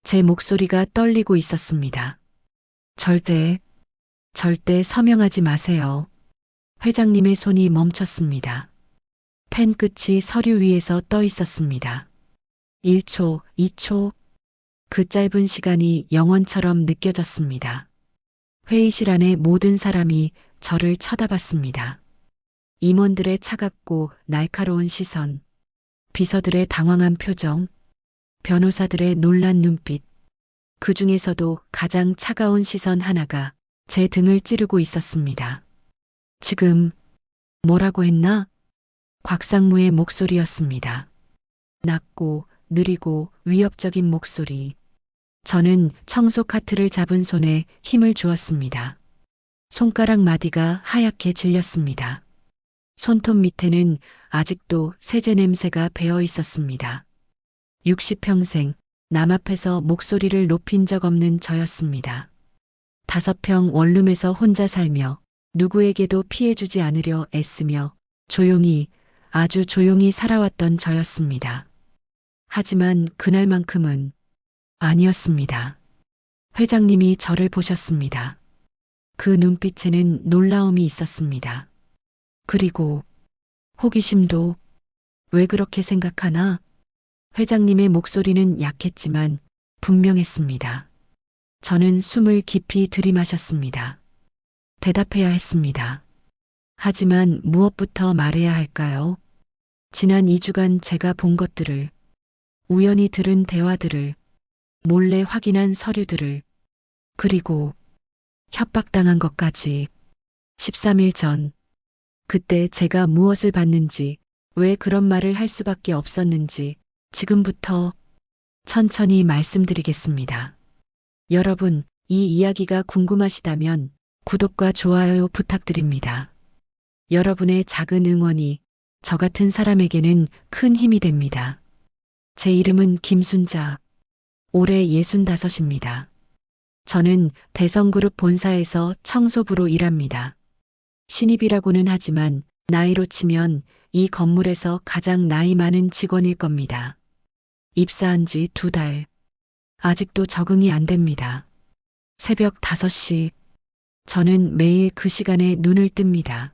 제 목소리가 떨리고 있었습니다. 절대 서명하지 마세요. 회장님의 손이 멈췄습니다. 펜 끝이 서류 위에서 떠 있었습니다. 1초, 2초. 그 짧은 시간이 영원처럼 느껴졌습니다. 회의실 안의 모든 사람이 저를 쳐다봤습니다. 임원들의 차갑고 날카로운 시선, 비서들의 당황한 표정, 변호사들의 놀란 눈빛, 그 중에서도 가장 차가운 시선 하나가 제 등을 찌르고 있었습니다. 지금 뭐라고 했나? 곽상무의 목소리였습니다. 낮고 느리고 위협적인 목소리. 저는 청소 카트를 잡은 손에 힘을 주었습니다. 손가락 마디가 하얗게 질렸습니다. 손톱 밑에는 아직도 세제 냄새가 배어 있었습니다. 60평생 남 앞에서 목소리를 높인 적 없는 저였습니다. 5평 원룸에서 혼자 살며 누구에게도 피해주지 않으려 애쓰며 조용히, 아주 조용히 살아왔던 저였습니다. 하지만 그날만큼은 아니었습니다. 회장님이 저를 보셨습니다. 그 눈빛에는 놀라움이 있었습니다. 그리고 호기심도. 왜 그렇게 생각하나? 회장님의 목소리는 약했지만 분명했습니다. 저는 숨을 깊이 들이마셨습니다. 대답해야 했습니다. 하지만 무엇부터 말해야 할까요? 지난 2주간 제가 본 것들을, 우연히 들은 대화들을, 몰래 확인한 서류들을, 그리고 협박당한 것까지. 13일 전, 그때 제가 무엇을 봤는지, 왜 그런 말을 할 수밖에 없었는지 지금부터 천천히 말씀드리겠습니다. 여러분, 이 이야기가 궁금하시다면 구독과 좋아요 부탁드립니다. 여러분의 작은 응원이 저 같은 사람에게는 큰 힘이 됩니다. 제 이름은 김순자. 올해 65입니다. 저는 대성그룹 본사에서 청소부로 일합니다. 신입이라고는 하지만 나이로 치면 이 건물에서 가장 나이 많은 직원일 겁니다. 입사한 지 2달. 아직도 적응이 안 됩니다. 새벽 5시. 저는 매일 그 시간에 눈을 뜹니다.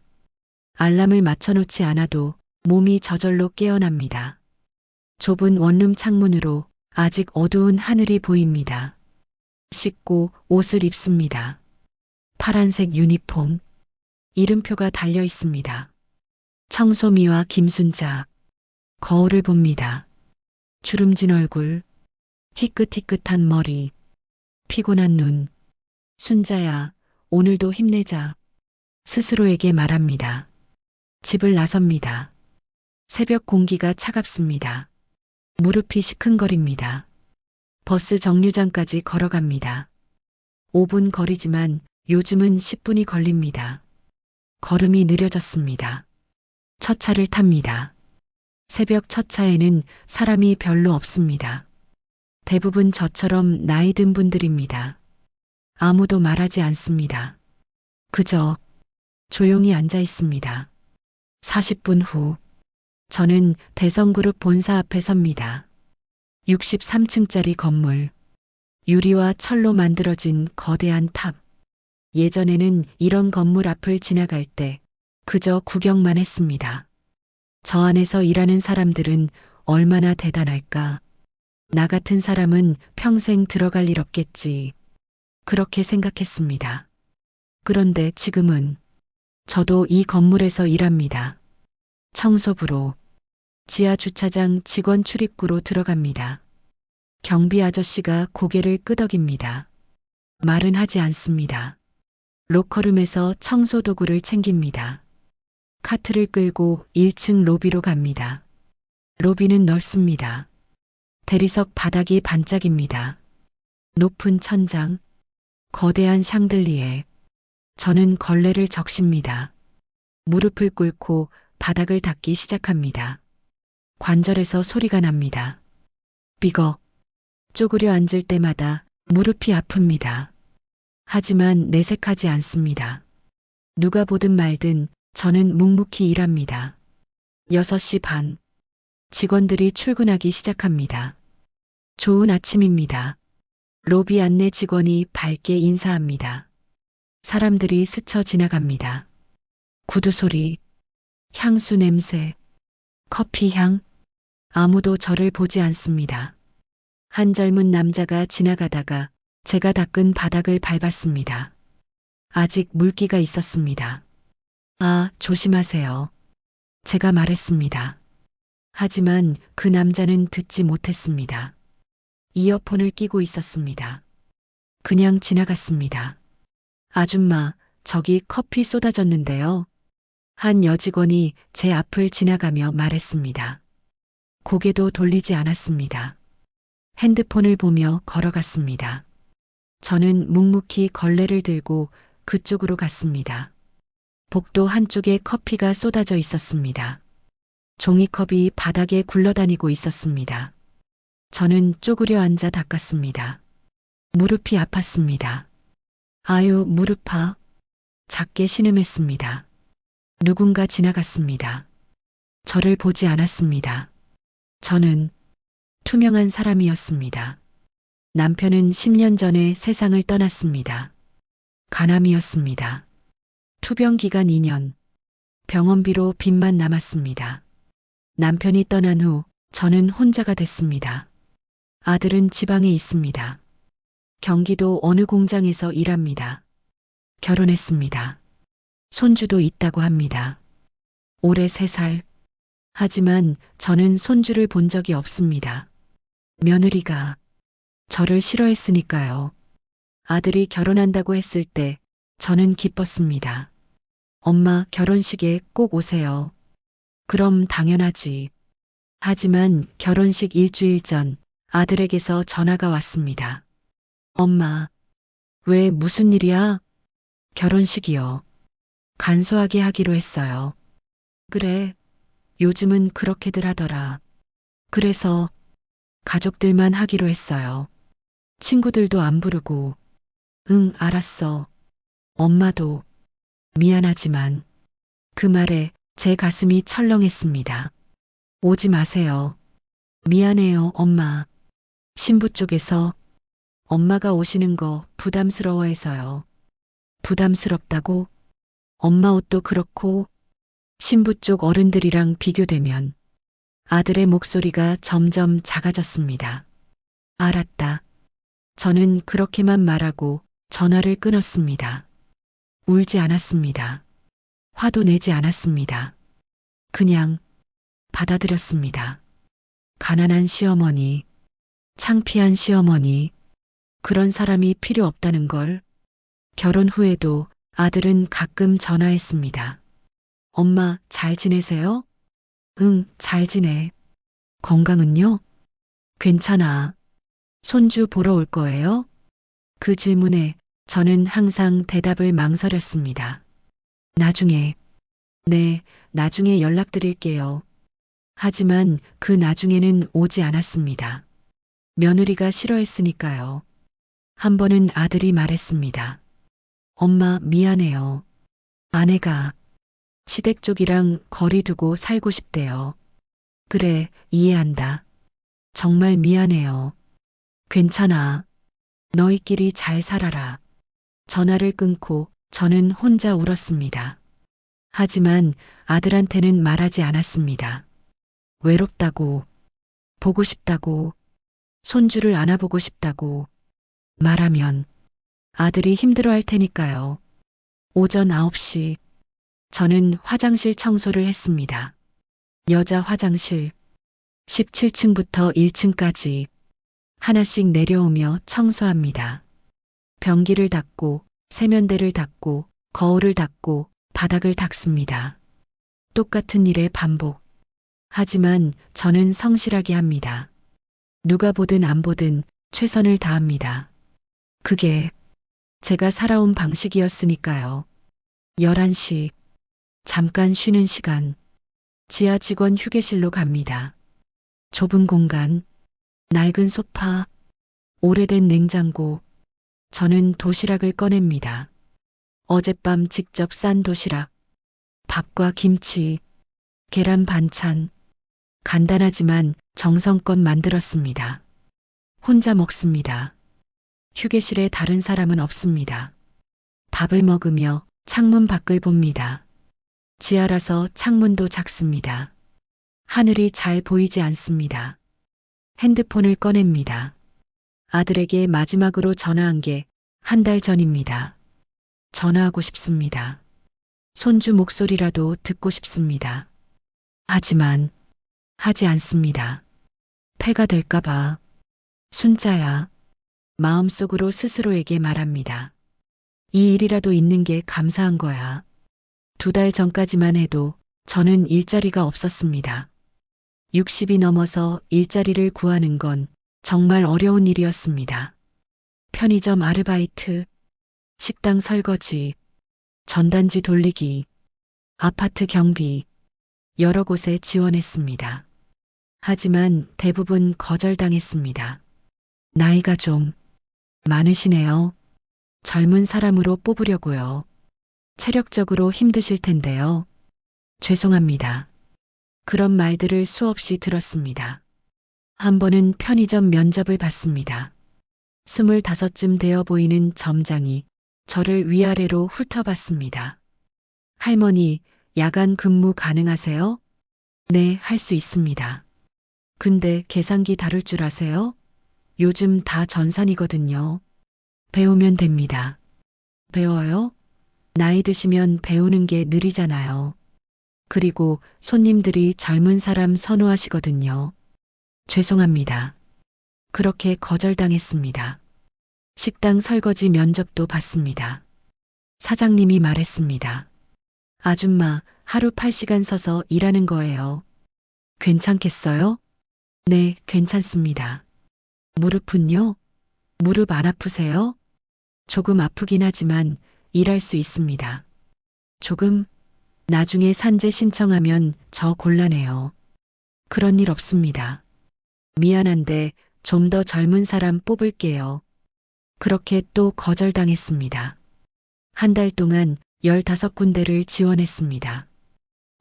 알람을 맞춰놓지 않아도 몸이 저절로 깨어납니다. 좁은 원룸 창문으로 아직 어두운 하늘이 보입니다. 씻고 옷을 입습니다. 파란색 유니폼. 이름표가 달려 있습니다. 청소미와 김순자. 거울을 봅니다. 주름진 얼굴, 희끗희끗한 머리, 피곤한 눈. 순자야, 오늘도 힘내자. 스스로에게 말합니다. 집을 나섭니다. 새벽 공기가 차갑습니다. 무릎이 시큰거립니다. 버스 정류장까지 걸어갑니다. 5분 거리지만 요즘은 10분이 걸립니다. 걸음이 느려졌습니다. 첫 차를 탑니다. 새벽 첫 차에는 사람이 별로 없습니다. 대부분 저처럼 나이 든 분들입니다. 아무도 말하지 않습니다. 그저 조용히 앉아 있습니다. 40분 후, 저는 대성그룹 본사 앞에 섭니다. 63층짜리 건물, 유리와 철로 만들어진 거대한 탑. 예전에는 이런 건물 앞을 지나갈 때 그저 구경만 했습니다. 저 안에서 일하는 사람들은 얼마나 대단할까. 나 같은 사람은 평생 들어갈 일 없겠지. 그렇게 생각했습니다. 그런데 지금은 저도 이 건물에서 일합니다. 청소부로. 지하 주차장 직원 출입구로 들어갑니다. 경비 아저씨가 고개를 끄덕입니다. 말은 하지 않습니다. 로커룸에서 청소 도구를 챙깁니다. 카트를 끌고 1층 로비로 갑니다. 로비는 넓습니다. 대리석 바닥이 반짝입니다. 높은 천장, 거대한 샹들리에. 저는 걸레를 적십니다. 무릎을 꿇고 바닥을 닦기 시작합니다. 관절에서 소리가 납니다. 삐걱. 쪼그려 앉을 때마다 무릎이 아픕니다. 하지만 내색하지 않습니다. 누가 보든 말든 저는 묵묵히 일합니다. 6시 반. 직원들이 출근하기 시작합니다. 좋은 아침입니다. 로비 안내 직원이 밝게 인사합니다. 사람들이 스쳐 지나갑니다. 구두 소리, 향수 냄새, 커피 향. 아무도 저를 보지 않습니다. 한 젊은 남자가 지나가다가 제가 닦은 바닥을 밟았습니다. 아직 물기가 있었습니다. 아, 조심하세요. 제가 말했습니다. 하지만 그 남자는 듣지 못했습니다. 이어폰을 끼고 있었습니다. 그냥 지나갔습니다. 아줌마, 저기 커피 쏟아졌는데요. 한 여직원이 제 앞을 지나가며 말했습니다. 고개도 돌리지 않았습니다. 핸드폰을 보며 걸어갔습니다. 저는 묵묵히 걸레를 들고 그쪽으로 갔습니다. 복도 한쪽에 커피가 쏟아져 있었습니다. 종이컵이 바닥에 굴러다니고 있었습니다. 저는 쪼그려 앉아 닦았습니다. 무릎이 아팠습니다. 아유, 무릎아. 작게 신음했습니다. 누군가 지나갔습니다. 저를 보지 않았습니다. 저는 투명한 사람이었습니다. 남편은 10년 전에 세상을 떠났습니다. 간암이었습니다. 투병 기간 2년. 병원비로 빚만 남았습니다. 남편이 떠난 후 저는 혼자가 됐습니다. 아들은 지방에 있습니다. 경기도 어느 공장에서 일합니다. 결혼했습니다. 손주도 있다고 합니다. 올해 3살. 하지만 저는 손주를 본 적이 없습니다. 며느리가 저를 싫어했으니까요. 아들이 결혼한다고 했을 때 저는 기뻤습니다. 엄마 결혼식에 꼭 오세요. 그럼 당연하지. 하지만 결혼식 일주일 전 아들에게서 전화가 왔습니다. 엄마, 왜 무슨 일이야? 결혼식이요. 간소하게 하기로 했어요. 그래, 요즘은 그렇게들 하더라. 그래서 가족들만 하기로 했어요. 친구들도 안 부르고. 응, 알았어. 엄마도 미안하지만 그 말에 제 가슴이 철렁했습니다. 오지 마세요. 미안해요, 엄마. 신부 쪽에서 엄마가 오시는 거 부담스러워해서요. 부담스럽다고? 엄마 옷도 그렇고 신부 쪽 어른들이랑 비교되면 아들의 목소리가 점점 작아졌습니다. 알았다. 저는 그렇게만 말하고 전화를 끊었습니다. 울지 않았습니다. 화도 내지 않았습니다. 그냥 받아들였습니다. 가난한 시어머니, 창피한 시어머니, 그런 사람이 필요 없다는 걸. 결혼 후에도 아들은 가끔 전화했습니다. 엄마, 잘 지내세요? 응, 잘 지내. 건강은요? 괜찮아. 손주 보러 올 거예요? 그 질문에 저는 항상 대답을 망설였습니다. 나중에. 네, 나중에 연락드릴게요. 하지만 그 나중에는 오지 않았습니다. 며느리가 싫어했으니까요. 한 번은 아들이 말했습니다. 엄마, 미안해요. 아내가 시댁 쪽이랑 거리 두고 살고 싶대요. 그래, 이해한다. 정말 미안해요. 괜찮아. 너희끼리 잘 살아라. 전화를 끊고 저는 혼자 울었습니다. 하지만 아들한테는 말하지 않았습니다. 외롭다고, 보고 싶다고, 손주를 안아보고 싶다고 말하면 아들이 힘들어할 테니까요. 오전 9시 저는 화장실 청소를 했습니다. 여자 화장실 17층부터 1층까지 하나씩 내려오며 청소합니다. 변기를 닦고 세면대를 닦고 거울을 닦고 바닥을 닦습니다. 똑같은 일의 반복. 하지만 저는 성실하게 합니다. 누가 보든 안 보든 최선을 다합니다. 그게 제가 살아온 방식이었으니까요. 11시 잠깐 쉬는 시간. 지하 직원 휴게실로 갑니다. 좁은 공간, 낡은 소파, 오래된 냉장고. 저는 도시락을 꺼냅니다. 어젯밤 직접 싼 도시락, 밥과 김치, 계란 반찬. 간단하지만 정성껏 만들었습니다. 혼자 먹습니다. 휴게실에 다른 사람은 없습니다. 밥을 먹으며 창문 밖을 봅니다. 지하라서 창문도 작습니다. 하늘이 잘 보이지 않습니다. 핸드폰을 꺼냅니다. 아들에게 마지막으로 전화한 게 한 달 전입니다. 전화하고 싶습니다. 손주 목소리라도 듣고 싶습니다. 하지만 하지 않습니다. 폐가 될까봐. 순자야. 마음속으로 스스로에게 말합니다. 이 일이라도 있는 게 감사한 거야. 2달 전까지만 해도 저는 일자리가 없었습니다. 60이 넘어서 일자리를 구하는 건 정말 어려운 일이었습니다. 편의점 아르바이트, 식당 설거지, 전단지 돌리기, 아파트 경비, 여러 곳에 지원했습니다. 하지만 대부분 거절당했습니다. 나이가 좀 많으시네요. 젊은 사람으로 뽑으려고요. 체력적으로 힘드실 텐데요. 죄송합니다. 그런 말들을 수없이 들었습니다. 한 번은 편의점 면접을 봤습니다. 25쯤 되어 보이는 점장이 저를 위아래로 훑어봤습니다. 할머니, 야간 근무 가능하세요? 네, 할 수 있습니다. 근데 계산기 다룰 줄 아세요? 요즘 다 전산이거든요. 배우면 됩니다. 배워요? 나이 드시면 배우는 게 느리잖아요. 그리고 손님들이 젊은 사람 선호하시거든요. 죄송합니다. 그렇게 거절당했습니다. 식당 설거지 면접도 봤습니다. 사장님이 말했습니다. 아줌마, 하루 8시간 서서 일하는 거예요. 괜찮겠어요? 네, 괜찮습니다. 무릎은요? 무릎 안 아프세요? 조금 아프긴 하지만 일할 수 있습니다. 조금? 나중에 산재 신청하면 저 곤란해요. 그런 일 없습니다. 미안한데 좀 더 젊은 사람 뽑을게요. 그렇게 또 거절당했습니다. 한 달 동안 15군데를 지원했습니다.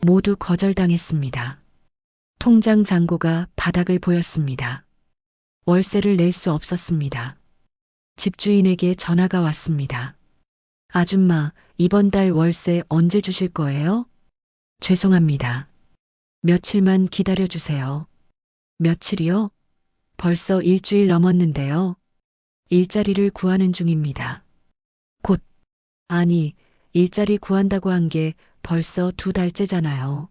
모두 거절당했습니다. 통장 잔고가 바닥을 보였습니다. 월세를 낼 수 없었습니다. 집주인에게 전화가 왔습니다. 아줌마, 이번 달 월세 언제 주실 거예요? 죄송합니다. 며칠만 기다려 주세요. 며칠이요? 벌써 일주일 넘었는데요. 일자리를 구하는 중입니다. 곧. 아니, 일자리 구한다고 한 게 벌써 2달째잖아요.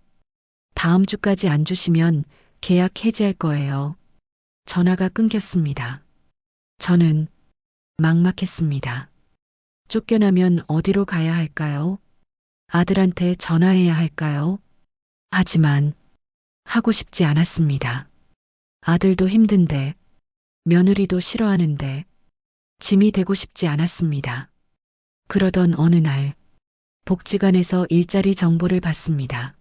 다음 주까지 안 주시면 계약 해지할 거예요. 전화가 끊겼습니다. 저는 막막했습니다. 쫓겨나면 어디로 가야 할까요? 아들한테 전화해야 할까요? 하지만 하고 싶지 않았습니다. 아들도 힘든데, 며느리도 싫어하는데, 짐이 되고 싶지 않았습니다. 그러던 어느 날, 복지관에서 일자리 정보를 받습니다.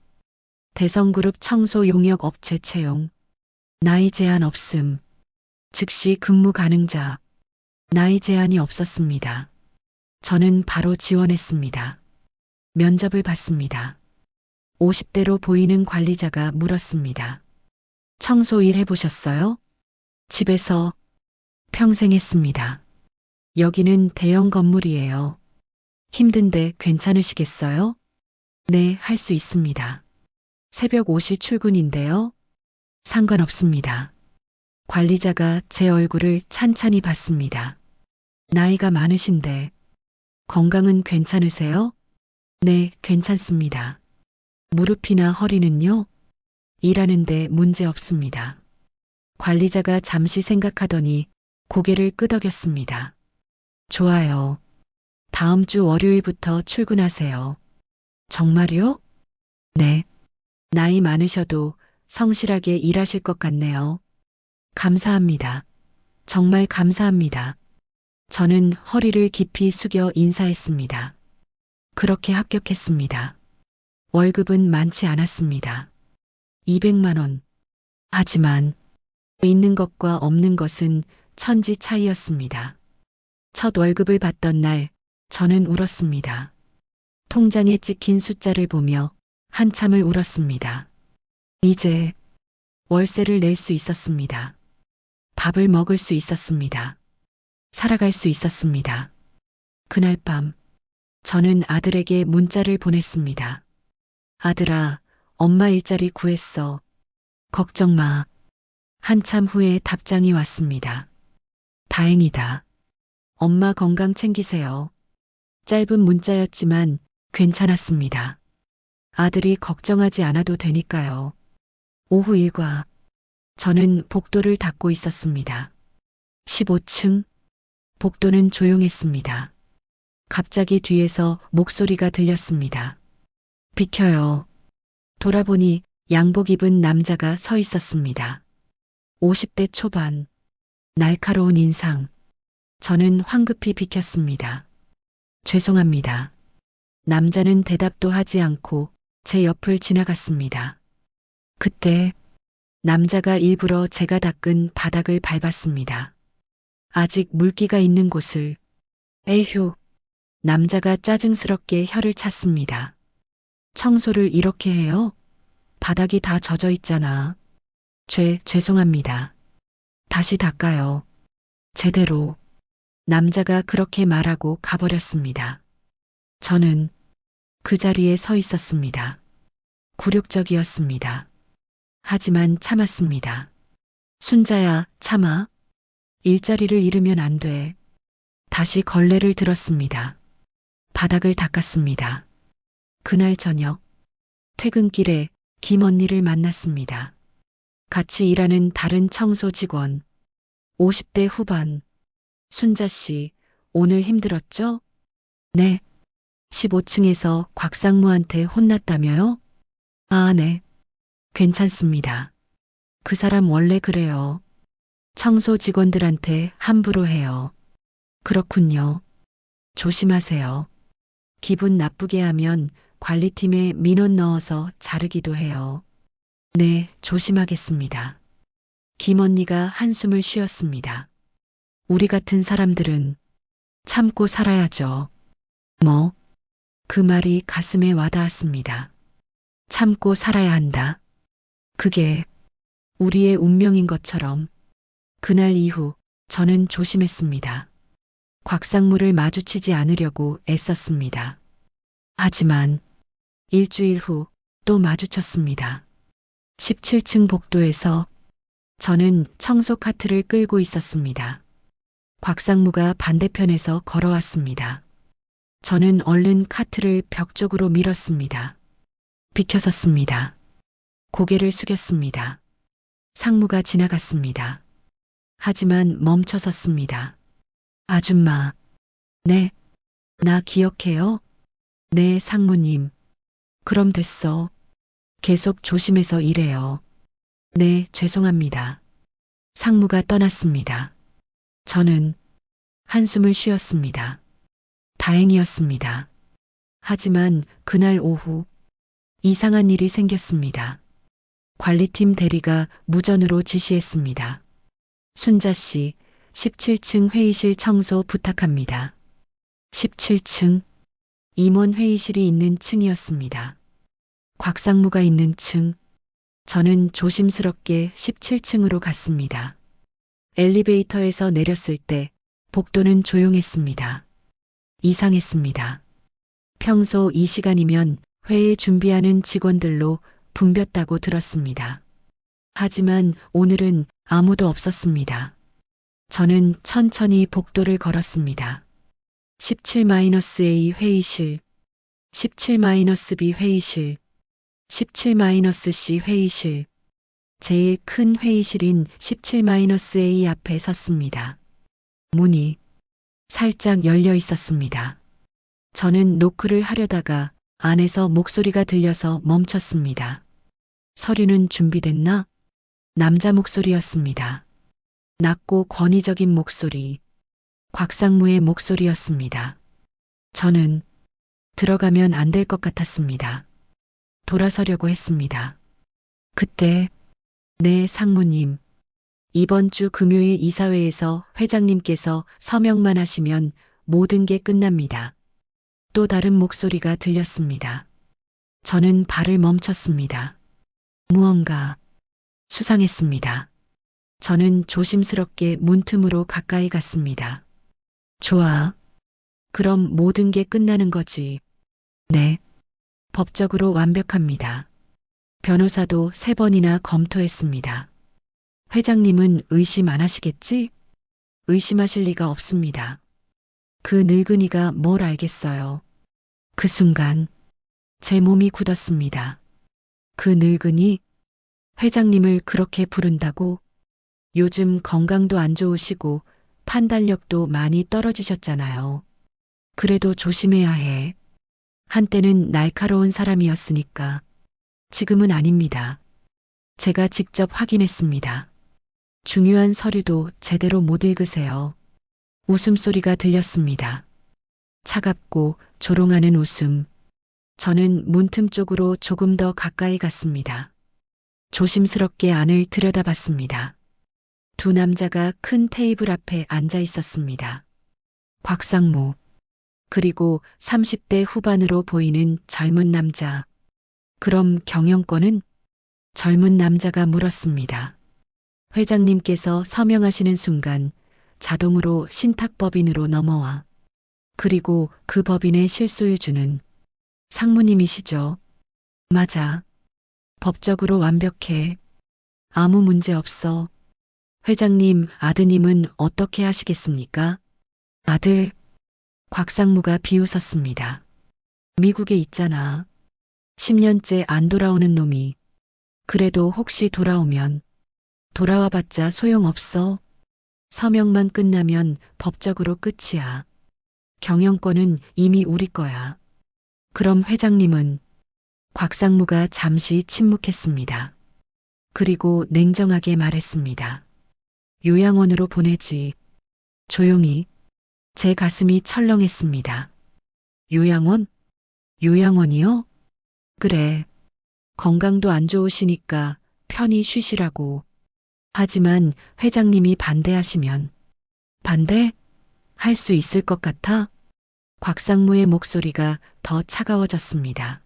대성그룹 청소 용역 업체 채용, 나이 제한 없음, 즉시 근무 가능자, 나이 제한이 없었습니다. 저는 바로 지원했습니다. 면접을 봤습니다. 50대로 보이는 관리자가 물었습니다. 청소 일 해보셨어요? 집에서 평생 했습니다. 여기는 대형 건물이에요. 힘든데 괜찮으시겠어요? 네, 할 수 있습니다. 새벽 5시 출근인데요. 상관없습니다. 관리자가 제 얼굴을 찬찬히 봤습니다. 나이가 많으신데 건강은 괜찮으세요? 네, 괜찮습니다. 무릎이나 허리는요? 일하는데 문제 없습니다. 관리자가 잠시 생각하더니 고개를 끄덕였습니다. 좋아요. 다음 주 월요일부터 출근하세요. 정말요? 네. 나이 많으셔도 성실하게 일하실 것 같네요. 감사합니다. 정말 감사합니다. 저는 허리를 깊이 숙여 인사했습니다. 그렇게 합격했습니다. 월급은 많지 않았습니다. 200만 원. 하지만 있는 것과 없는 것은 천지 차이였습니다. 첫 월급을 받던 날 저는 울었습니다. 통장에 찍힌 숫자를 보며 한참을 울었습니다. 이제 월세를 낼 수 있었습니다. 밥을 먹을 수 있었습니다. 살아갈 수 있었습니다. 그날 밤, 저는 아들에게 문자를 보냈습니다. 아들아, 엄마 일자리 구했어. 걱정 마. 한참 후에 답장이 왔습니다. 다행이다. 엄마 건강 챙기세요. 짧은 문자였지만 괜찮았습니다. 아들이 걱정하지 않아도 되니까요. 오후 일과 저는 복도를 닦고 있었습니다. 15층 복도는 조용했습니다. 갑자기 뒤에서 목소리가 들렸습니다. 비켜요. 돌아보니 양복 입은 남자가 서 있었습니다. 50대 초반, 날카로운 인상. 저는 황급히 비켰습니다. 죄송합니다. 남자는 대답도 하지 않고 제 옆을 지나갔습니다. 그때 남자가 일부러 제가 닦은 바닥을 밟았습니다. 아직 물기가 있는 곳을. 에휴. 남자가 짜증스럽게 혀를 찼습니다. 청소를 이렇게 해요? 바닥이 다 젖어 있잖아. 죄송합니다. 다시 닦아요. 제대로. 남자가 그렇게 말하고 가버렸습니다. 저는 그 자리에 서 있었습니다. 굴욕적이었습니다. 하지만 참았습니다. 순자야, 참아. 일자리를 잃으면 안 돼. 다시 걸레를 들었습니다. 바닥을 닦았습니다. 그날 저녁, 퇴근길에 김 언니를 만났습니다. 같이 일하는 다른 청소 직원, 50대 후반. 순자 씨, 오늘 힘들었죠? 네. 15층에서 곽상무한테 혼났다며요? 아, 네. 괜찮습니다. 그 사람 원래 그래요. 청소 직원들한테 함부로 해요. 그렇군요. 조심하세요. 기분 나쁘게 하면 관리팀에 민원 넣어서 자르기도 해요. 네, 조심하겠습니다. 김 언니가 한숨을 쉬었습니다. 우리 같은 사람들은 참고 살아야죠. 뭐? 그 말이 가슴에 와닿았습니다. 참고 살아야 한다. 그게 우리의 운명인 것처럼. 그날 이후 저는 조심했습니다. 곽상무를 마주치지 않으려고 애썼습니다. 하지만 일주일 후 또 마주쳤습니다. 17층 복도에서 저는 청소 카트를 끌고 있었습니다. 곽상무가 반대편에서 걸어왔습니다. 저는 얼른 카트를 벽 쪽으로 밀었습니다. 비켜섰습니다. 고개를 숙였습니다. 상무가 지나갔습니다. 하지만 멈춰섰습니다. 아줌마. 네. 나 기억해요? 네, 상무님. 그럼 됐어. 계속 조심해서 일해요. 네, 죄송합니다. 상무가 떠났습니다. 저는 한숨을 쉬었습니다. 다행이었습니다. 하지만 그날 오후 이상한 일이 생겼습니다. 관리팀 대리가 무전으로 지시했습니다. 순자 씨, 17층 회의실 청소 부탁합니다. 17층, 임원 회의실이 있는 층이었습니다. 곽상무가 있는 층, 저는 조심스럽게 17층으로 갔습니다. 엘리베이터에서 내렸을 때 복도는 조용했습니다. 이상했습니다. 평소 이 시간이면 회의 준비하는 직원들로 붐볐다고 들었습니다. 하지만 오늘은 아무도 없었습니다. 저는 천천히 복도를 걸었습니다. 17-A 회의실, 17-B 회의실, 17-C 회의실, 제일 큰 회의실인 17-A 앞에 섰습니다. 문이 살짝 열려 있었습니다. 저는 노크를 하려다가 안에서 목소리가 들려서 멈췄습니다. 서류는 준비됐나? 남자 목소리였습니다. 낮고 권위적인 목소리, 곽상무의 목소리였습니다. 저는 들어가면 안 될 것 같았습니다. 돌아서려고 했습니다. 그때, 네, 상무님. 이번 주 금요일 이사회에서 회장님께서 서명만 하시면 모든 게 끝납니다. 또 다른 목소리가 들렸습니다. 저는 발을 멈췄습니다. 무언가 수상했습니다. 저는 조심스럽게 문틈으로 가까이 갔습니다. 좋아. 그럼 모든 게 끝나는 거지. 네. 법적으로 완벽합니다. 변호사도 3번이나 검토했습니다. 회장님은 의심 안 하시겠지? 의심하실 리가 없습니다. 그 늙은이가 뭘 알겠어요. 그 순간 제 몸이 굳었습니다. 그 늙은이 회장님을 그렇게 부른다고? 요즘 건강도 안 좋으시고 판단력도 많이 떨어지셨잖아요. 그래도 조심해야 해. 한때는 날카로운 사람이었으니까. 지금은 아닙니다. 제가 직접 확인했습니다. 중요한 서류도 제대로 못 읽으세요. 웃음소리가 들렸습니다. 차갑고 조롱하는 웃음. 저는 문틈 쪽으로 조금 더 가까이 갔습니다. 조심스럽게 안을 들여다봤습니다. 두 남자가 큰 테이블 앞에 앉아 있었습니다. 곽상무, 그리고 30대 후반으로 보이는 젊은 남자. 그럼 경영권은? 젊은 남자가 물었습니다. 회장님께서 서명하시는 순간 자동으로 신탁법인으로 넘어와. 그리고 그 법인의 실소유주는 상무님이시죠. 맞아. 법적으로 완벽해. 아무 문제 없어. 회장님, 아드님은 어떻게 하시겠습니까? 아들, 곽상무가 비웃었습니다. 미국에 있잖아. 10년째 안 돌아오는 놈이. 그래도 혹시 돌아오면 돌아와봤자 소용없어. 서명만 끝나면 법적으로 끝이야. 경영권은 이미 우리 거야. 그럼 회장님은? 곽상무가 잠시 침묵했습니다. 그리고 냉정하게 말했습니다. 요양원으로 보내지. 조용히. 제 가슴이 철렁했습니다. 요양원? 요양원이요? 그래. 건강도 안 좋으시니까 편히 쉬시라고. 하지만 회장님이 반대하시면. 반대? 할 수 있을 것 같아? 곽상무의 목소리가 더 차가워졌습니다.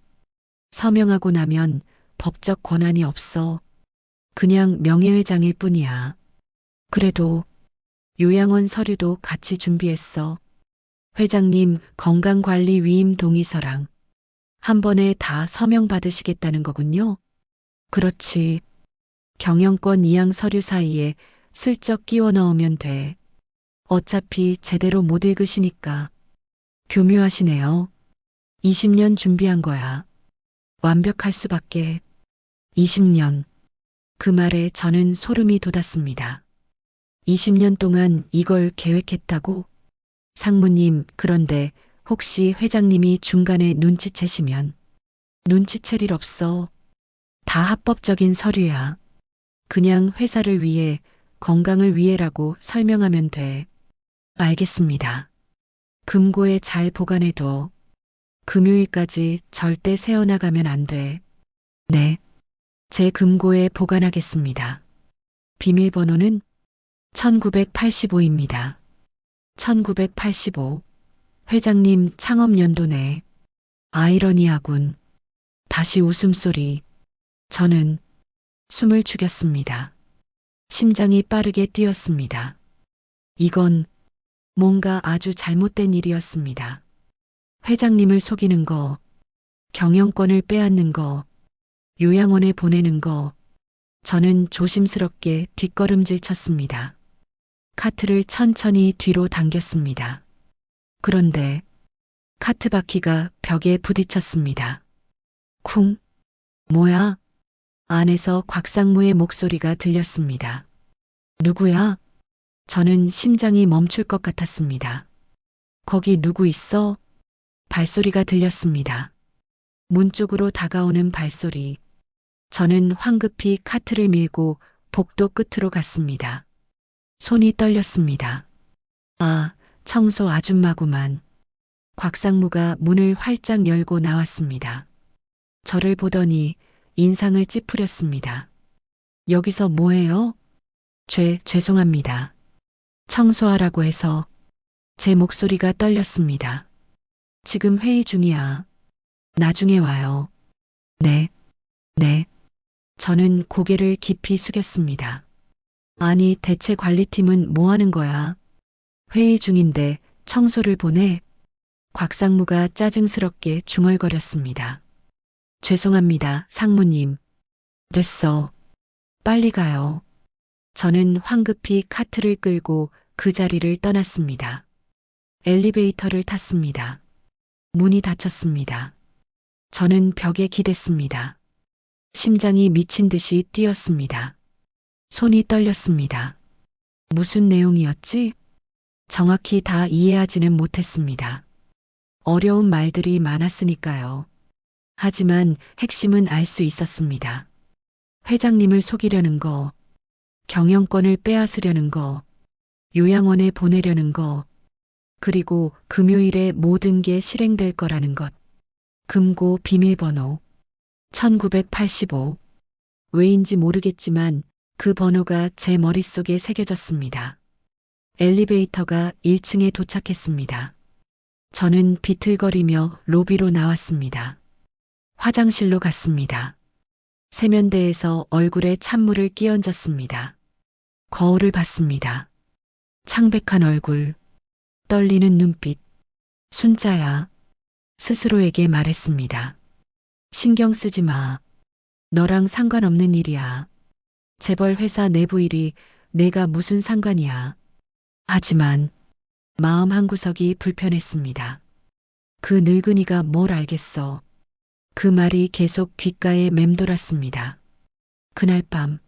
서명하고 나면 법적 권한이 없어. 그냥 명예회장일 뿐이야. 그래도 요양원 서류도 같이 준비했어. 회장님 건강관리 위임 동의서랑 한 번에 다 서명 받으시겠다는 거군요. 그렇지. 경영권 이양 서류 사이에 슬쩍 끼워 넣으면 돼. 어차피 제대로 못 읽으시니까. 교묘하시네요. 20년 준비한 거야. 완벽할 수밖에. 20년. 그 말에 저는 소름이 돋았습니다. 20년 동안 이걸 계획했다고? 상무님, 그런데 혹시 회장님이 중간에 눈치채시면? 눈치챌 일 없어. 다 합법적인 서류야. 그냥 회사를 위해, 건강을 위해라고 설명하면 돼. 알겠습니다. 금고에 잘 보관해둬. 금요일까지 절대 새어나가면 안 돼. 네. 제 금고에 보관하겠습니다. 비밀번호는 1985입니다. 1985. 회장님 창업연도네. 아이러니하군. 다시 웃음소리. 저는 숨을 죽였습니다. 심장이 빠르게 뛰었습니다. 이건 뭔가 아주 잘못된 일이었습니다. 회장님을 속이는 거, 경영권을 빼앗는 거, 요양원에 보내는 거, 저는 조심스럽게 뒷걸음질 쳤습니다. 카트를 천천히 뒤로 당겼습니다. 그런데 카트 바퀴가 벽에 부딪혔습니다. 쿵. 뭐야? 안에서 곽상무의 목소리가 들렸습니다. 누구야? 저는 심장이 멈출 것 같았습니다. 거기 누구 있어? 발소리가 들렸습니다. 문 쪽으로 다가오는 발소리. 저는 황급히 카트를 밀고 복도 끝으로 갔습니다. 손이 떨렸습니다. 아, 청소 아줌마구만. 곽상무가 문을 활짝 열고 나왔습니다. 저를 보더니 인상을 찌푸렸습니다. 여기서 뭐해요? 죄송합니다. 청소하라고 해서. 제 목소리가 떨렸습니다. 지금 회의 중이야. 나중에 와요. 네. 네. 저는 고개를 깊이 숙였습니다. 아니, 대체 관리팀은 뭐 하는 거야? 회의 중인데 청소를 보내? 곽상무가 짜증스럽게 중얼거렸습니다. 죄송합니다, 상무님. 됐어. 빨리 가요. 저는 황급히 카트를 끌고 그 자리를 떠났습니다. 엘리베이터를 탔습니다. 문이 닫혔습니다. 저는 벽에 기댔습니다. 심장이 미친 듯이 뛰었습니다. 손이 떨렸습니다. 무슨 내용이었지? 정확히 다 이해하지는 못했습니다. 어려운 말들이 많았으니까요. 하지만 핵심은 알 수 있었습니다. 회장님을 속이려는 거, 경영권을 빼앗으려는 거, 요양원에 보내려는 거, 그리고 금요일에 모든 게 실행될 거라는 것. 금고 비밀번호 1985. 왜인지 모르겠지만 그 번호가 제 머릿속에 새겨졌습니다. 엘리베이터가 1층에 도착했습니다. 저는 비틀거리며 로비로 나왔습니다. 화장실로 갔습니다. 세면대에서 얼굴에 찬물을 끼얹었습니다. 거울을 봤습니다. 창백한 얼굴, 떨리는 눈빛. 순자야. 스스로에게 말했습니다. 신경 쓰지 마. 너랑 상관없는 일이야. 재벌 회사 내부 일이 내가 무슨 상관이야. 하지만 마음 한구석이 불편했습니다. 그 늙은이가 뭘 알겠어. 그 말이 계속 귓가에 맴돌았습니다. 그날 밤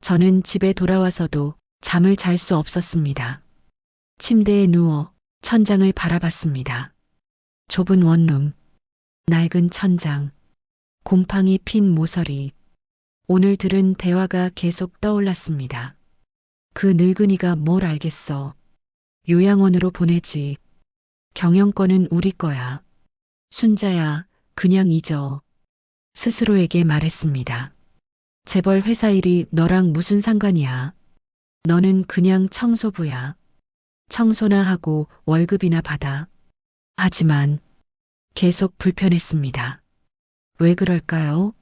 저는 집에 돌아와서도 잠을 잘 수 없었습니다. 침대에 누워 천장을 바라봤습니다. 좁은 원룸, 낡은 천장, 곰팡이 핀 모서리. 오늘 들은 대화가 계속 떠올랐습니다. 그 늙은이가 뭘 알겠어. 요양원으로 보내지. 경영권은 우리 거야. 순자야, 그냥 잊어. 스스로에게 말했습니다. 재벌 회사 일이 너랑 무슨 상관이야. 너는 그냥 청소부야. 청소나 하고 월급이나 받아. 하지만 계속 불편했습니다. 왜 그럴까요?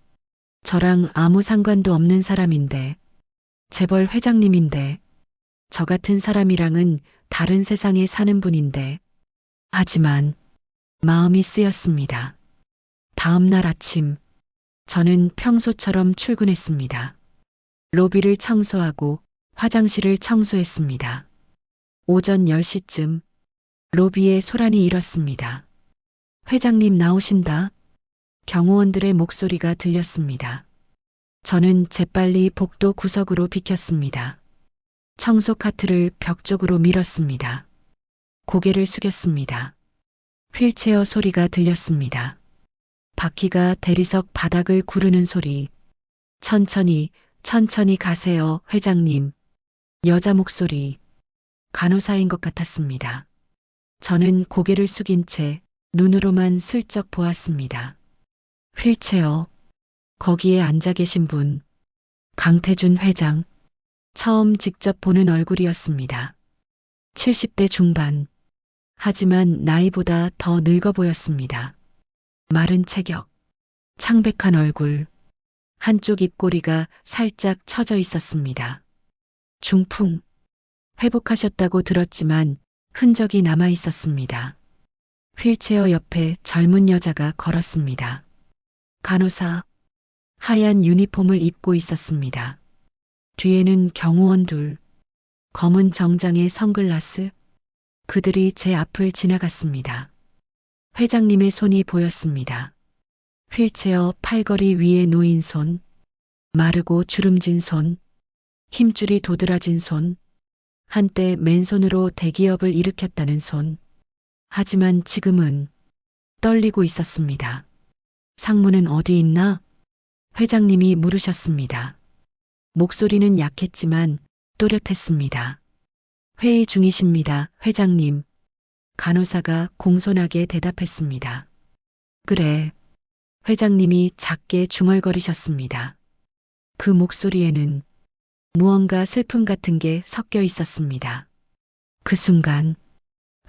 저랑 아무 상관도 없는 사람인데, 재벌 회장님인데, 저 같은 사람이랑은 다른 세상에 사는 분인데, 하지만 마음이 쓰였습니다. 다음 날 아침, 저는 평소처럼 출근했습니다. 로비를 청소하고 화장실을 청소했습니다. 오전 10시쯤 로비에 소란이 일었습니다. 회장님 나오신다. 경호원들의 목소리가 들렸습니다. 저는 재빨리 복도 구석으로 비켰습니다. 청소 카트를 벽 쪽으로 밀었습니다. 고개를 숙였습니다. 휠체어 소리가 들렸습니다. 바퀴가 대리석 바닥을 구르는 소리. 천천히, 천천히 가세요, 회장님. 여자 목소리. 간호사인 것 같았습니다. 저는 고개를 숙인 채 눈으로만 슬쩍 보았습니다. 휠체어. 거기에 앉아 계신 분. 강태준 회장. 처음 직접 보는 얼굴이었습니다. 70대 중반. 하지만 나이보다 더 늙어 보였습니다. 마른 체격. 창백한 얼굴. 한쪽 입꼬리가 살짝 처져 있었습니다. 중풍. 회복하셨다고 들었지만 흔적이 남아 있었습니다. 휠체어 옆에 젊은 여자가 걸었습니다. 간호사. 하얀 유니폼을 입고 있었습니다. 뒤에는 경호원 둘. 검은 정장에 선글라스. 그들이 제 앞을 지나갔습니다. 회장님의 손이 보였습니다. 휠체어 팔걸이 위에 놓인 손. 마르고 주름진 손. 힘줄이 도드라진 손. 한때 맨손으로 대기업을 일으켰다는 손. 하지만 지금은 떨리고 있었습니다. 상무는 어디 있나? 회장님이 물으셨습니다. 목소리는 약했지만 또렷했습니다. 회의 중이십니다, 회장님. 간호사가 공손하게 대답했습니다. 그래. 회장님이 작게 중얼거리셨습니다. 그 목소리에는 무언가 슬픔 같은 게 섞여 있었습니다. 그 순간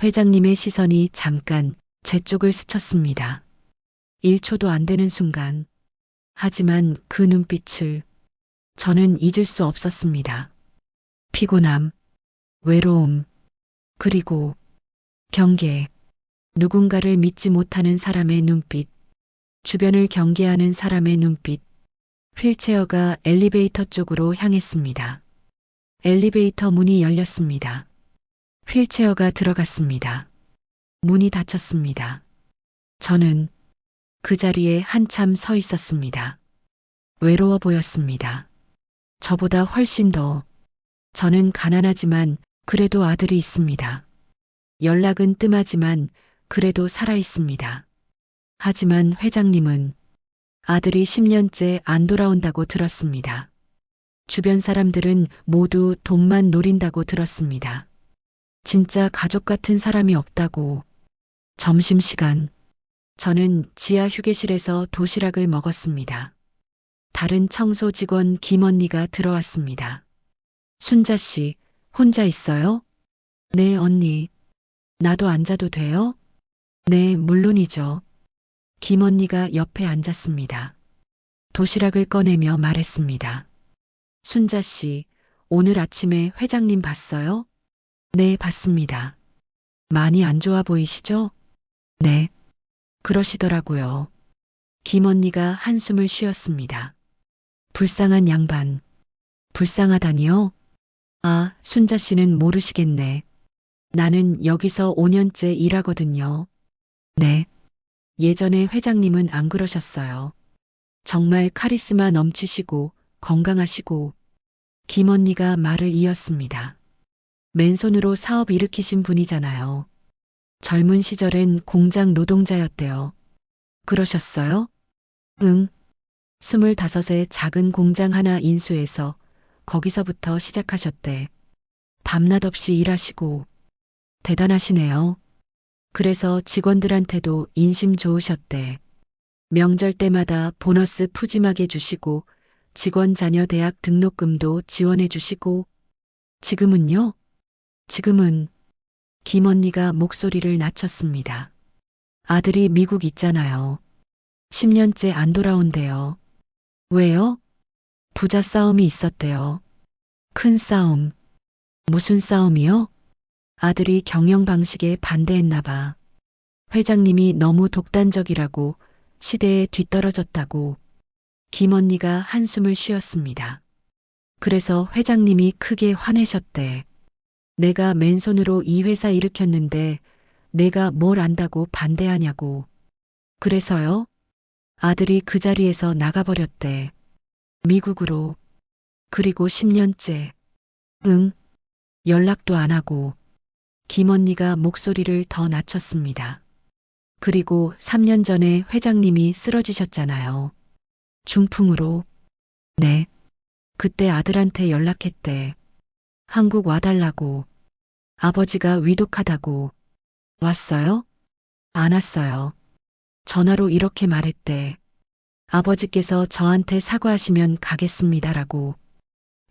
회장님의 시선이 잠깐 제 쪽을 스쳤습니다. 1초도 안 되는 순간. 하지만 그 눈빛을 저는 잊을 수 없었습니다. 피곤함, 외로움, 그리고 경계. 누군가를 믿지 못하는 사람의 눈빛. 주변을 경계하는 사람의 눈빛. 휠체어가 엘리베이터 쪽으로 향했습니다. 엘리베이터 문이 열렸습니다. 휠체어가 들어갔습니다. 문이 닫혔습니다. 저는 그 자리에 한참 서 있었습니다. 외로워 보였습니다. 저보다 훨씬 더. 저는 가난하지만 그래도 아들이 있습니다. 연락은 뜸하지만 그래도 살아 있습니다. 하지만 회장님은 아들이 10년째 안 돌아온다고 들었습니다. 주변 사람들은 모두 돈만 노린다고 들었습니다. 진짜 가족 같은 사람이 없다고. 점심시간. 저는 지하 휴게실에서 도시락을 먹었습니다. 다른 청소 직원 김 언니가 들어왔습니다. 순자 씨, 혼자 있어요? 네, 언니. 나도 앉아도 돼요? 네, 물론이죠. 김 언니가 옆에 앉았습니다. 도시락을 꺼내며 말했습니다. 순자 씨, 오늘 아침에 회장님 봤어요? 네, 봤습니다. 많이 안 좋아 보이시죠? 네. 그러시더라고요. 김 언니가 한숨을 쉬었습니다. 불쌍한 양반. 불쌍하다니요? 아, 순자 씨는 모르시겠네. 나는 여기서 5년째 일하거든요. 네. 예전에 회장님은 안 그러셨어요. 정말 카리스마 넘치시고 건강하시고. 김 언니가 말을 이었습니다. 맨손으로 사업 일으키신 분이잖아요. 젊은 시절엔 공장 노동자였대요. 그러셨어요? 응. 25에 작은 공장 하나 인수해서 거기서부터 시작하셨대. 밤낮 없이 일하시고. 대단하시네요. 그래서 직원들한테도 인심 좋으셨대. 명절 때마다 보너스 푸짐하게 주시고 직원 자녀 대학 등록금도 지원해 주시고. 지금은요? 지금은 김 언니가 목소리를 낮췄습니다. 아들이 미국 있잖아요. 10년째 안 돌아온대요. 왜요? 부자 싸움이 있었대요. 큰 싸움. 무슨 싸움이요? 아들이 경영 방식에 반대했나 봐. 회장님이 너무 독단적이라고, 시대에 뒤떨어졌다고. 김 언니가 한숨을 쉬었습니다. 그래서 회장님이 크게 화내셨대. 내가 맨손으로 이 회사 일으켰는데 내가 뭘 안다고 반대하냐고. 그래서요? 아들이 그 자리에서 나가버렸대. 미국으로. 그리고 10년째. 응. 연락도 안 하고. 김 언니가 목소리를 더 낮췄습니다. 그리고 3년 전에 회장님이 쓰러지셨잖아요. 중풍으로. 네. 그때 아들한테 연락했대. 한국 와달라고. 아버지가 위독하다고. 왔어요? 안 왔어요. 전화로 이렇게 말했대. 아버지께서 저한테 사과하시면 가겠습니다라고.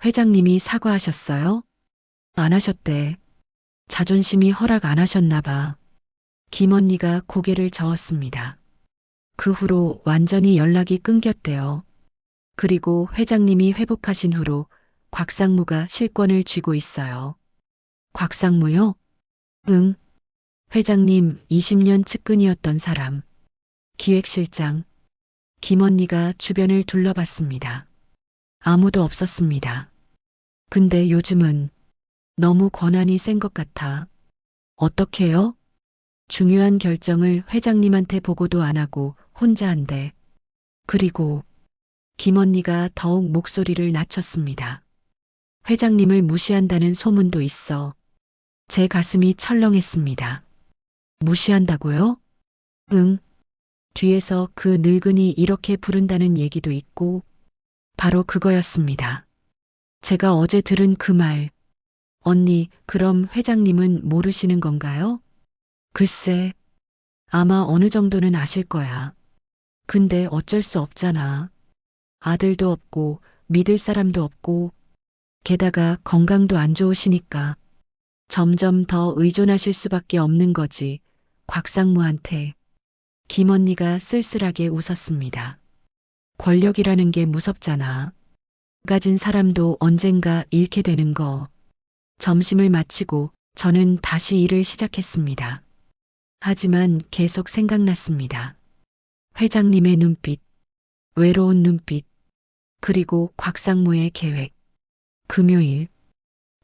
회장님이 사과하셨어요? 안 하셨대. 자존심이 허락 안 하셨나 봐. 김 언니가 고개를 저었습니다. 그 후로 완전히 연락이 끊겼대요. 그리고 회장님이 회복하신 후로 곽상무가 실권을 쥐고 있어요. 곽상무요? 응. 회장님 20년 측근이었던 사람. 기획실장. 김 언니가 주변을 둘러봤습니다. 아무도 없었습니다. 근데 요즘은 너무 권한이 센 것 같아. 어떻게요? 중요한 결정을 회장님한테 보고도 안 하고 혼자 한대. 그리고 김 언니가 더욱 목소리를 낮췄습니다. 회장님을 무시한다는 소문도 있어. 제 가슴이 철렁했습니다. 무시한다고요? 응. 뒤에서 그 늙은이 이렇게 부른다는 얘기도 있고. 바로 그거였습니다. 제가 어제 들은 그 말. 언니, 그럼 회장님은 모르시는 건가요? 글쎄, 아마 어느 정도는 아실 거야. 근데 어쩔 수 없잖아. 아들도 없고 믿을 사람도 없고 게다가 건강도 안 좋으시니까 점점 더 의존하실 수밖에 없는 거지. 곽상무한테. 김 언니가 쓸쓸하게 웃었습니다. 권력이라는 게 무섭잖아. 가진 사람도 언젠가 잃게 되는 거. 점심을 마치고 저는 다시 일을 시작했습니다. 하지만 계속 생각났습니다. 회장님의 눈빛, 외로운 눈빛, 그리고 곽상무의 계획. 금요일,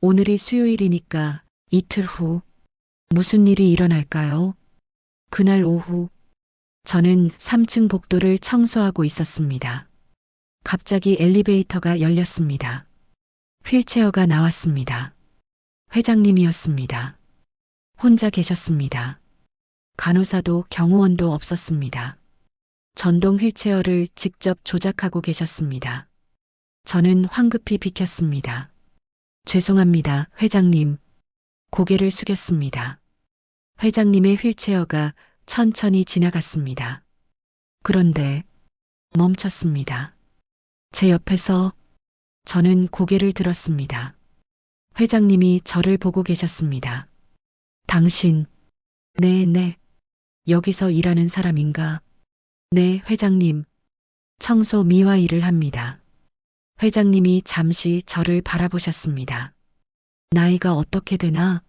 오늘이 수요일이니까 이틀 후 무슨 일이 일어날까요? 그날 오후, 저는 3층 복도를 청소하고 있었습니다. 갑자기 엘리베이터가 열렸습니다. 휠체어가 나왔습니다. 회장님이었습니다. 혼자 계셨습니다. 간호사도 경호원도 없었습니다. 전동 휠체어를 직접 조작하고 계셨습니다. 저는 황급히 비켰습니다. 죄송합니다, 회장님. 고개를 숙였습니다. 회장님의 휠체어가 천천히 지나갔습니다. 그런데 멈췄습니다. 제 옆에서 저는 고개를 들었습니다. 회장님이 저를 보고 계셨습니다. 당신, 네, 여기서 일하는 사람인가? 네, 회장님. 청소 미화 일을 합니다. 회장님이 잠시 저를 바라보셨습니다. 나이가 어떻게 되나?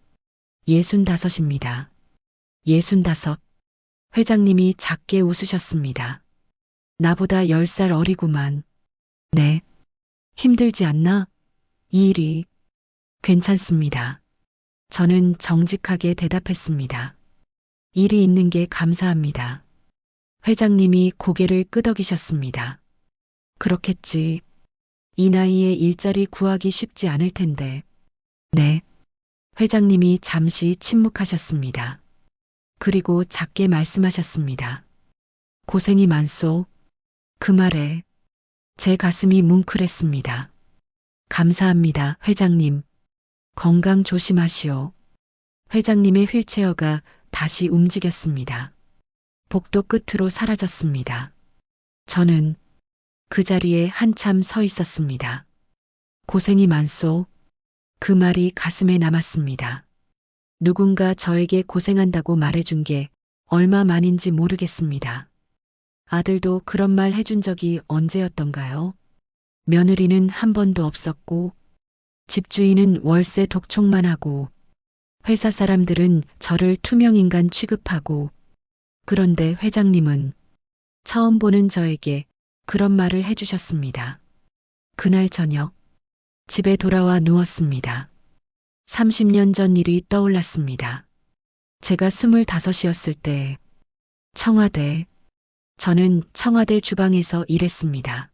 65입니다. 65. 회장님이 작게 웃으셨습니다. 나보다 10살 어리구만. 네. 힘들지 않나? 이 일이. 괜찮습니다. 저는 정직하게 대답했습니다. 일이 있는 게 감사합니다. 회장님이 고개를 끄덕이셨습니다. 그렇겠지. 이 나이에 일자리 구하기 쉽지 않을 텐데. 네. 회장님이 잠시 침묵하셨습니다. 그리고 작게 말씀하셨습니다. 고생이 많소. 그 말에 제 가슴이 뭉클했습니다. 감사합니다, 회장님. 건강 조심하시오. 회장님의 휠체어가 다시 움직였습니다. 복도 끝으로 사라졌습니다. 저는 그 자리에 한참 서 있었습니다. 고생이 많소. 그 말이 가슴에 남았습니다. 누군가 저에게 고생한다고 말해준 게 얼마만인지 모르겠습니다. 아들도 그런 말 해준 적이 언제였던가요? 며느리는 한 번도 없었고, 집주인은 월세 독촉만 하고, 회사 사람들은 저를 투명인간 취급하고, 그런데 회장님은 처음 보는 저에게 그런 말을 해주셨습니다. 그날 저녁, 집에 돌아와 누웠습니다. 30년 전 일이 떠올랐습니다. 제가 25이었을 때, 저는 청와대 주방에서 일했습니다.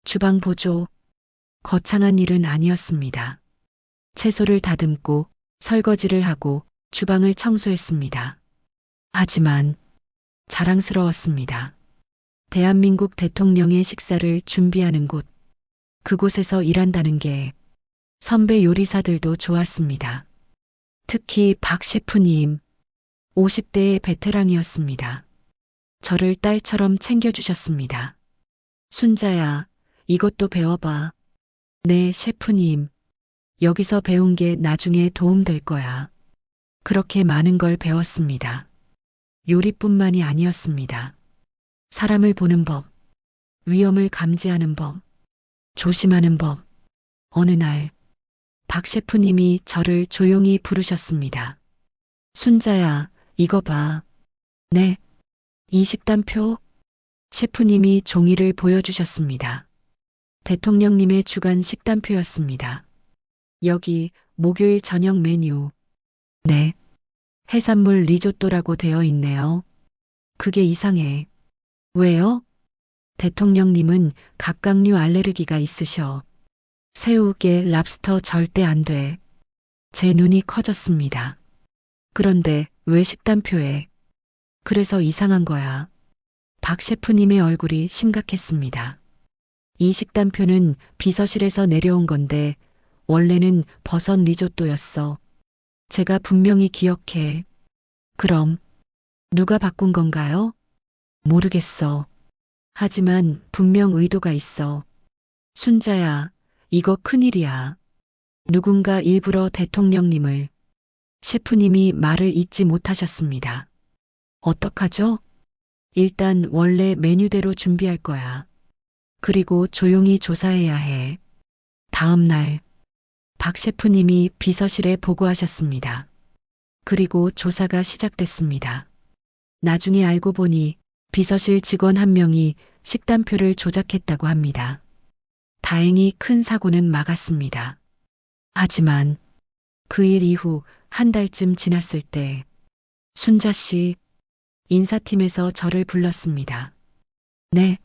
주방 보조, 거창한 일은 아니었습니다. 채소를 다듬고 설거지를 하고 주방을 청소했습니다. 하지만 자랑스러웠습니다. 대한민국 대통령의 식사를 준비하는 곳, 그곳에서 일한다는 게 선배 요리사들도 좋았습니다. 특히 박 셰프님, 50대의 베테랑이었습니다. 저를 딸처럼 챙겨주셨습니다. 순자야, 이것도 배워봐. 네, 셰프님. 여기서 배운 게 나중에 도움될 거야. 그렇게 많은 걸 배웠습니다. 요리뿐만이 아니었습니다. 사람을 보는 법, 위험을 감지하는 법, 조심하는 법. 어느 날, 박 셰프님이 저를 조용히 부르셨습니다. 순자야, 이거 봐. 네. 이 식단표? 셰프님이 종이를 보여주셨습니다. 대통령님의 주간 식단표였습니다. 여기 목요일 저녁 메뉴. 네. 해산물 리조또라고 되어 있네요. 그게 이상해. 왜요? 대통령님은 각각류 알레르기가 있으셔. 새우, 게, 랍스터 절대 안 돼. 제 눈이 커졌습니다. 그런데 왜 식단표에? 그래서 이상한 거야. 박 셰프님의 얼굴이 심각했습니다. 이 식단표는 비서실에서 내려온 건데 원래는 버섯 리조또였어. 제가 분명히 기억해. 그럼 누가 바꾼 건가요? 모르겠어. 하지만 분명 의도가 있어. 순자야, 이거 큰일이야. 누군가 일부러 대통령님을, 셰프님이 말을 잊지 못하셨습니다. 어떡하죠? 일단 원래 메뉴대로 준비할 거야. 그리고 조용히 조사해야 해. 다음 날, 박 셰프님이 비서실에 보고하셨습니다. 그리고 조사가 시작됐습니다. 나중에 알고 보니 비서실 직원 한 명이 식단표를 조작했다고 합니다. 다행히 큰 사고는 막았습니다. 하지만 그 일 이후 한 달쯤 지났을 때 순자 씨 인사팀에서 저를 불렀습니다. 네,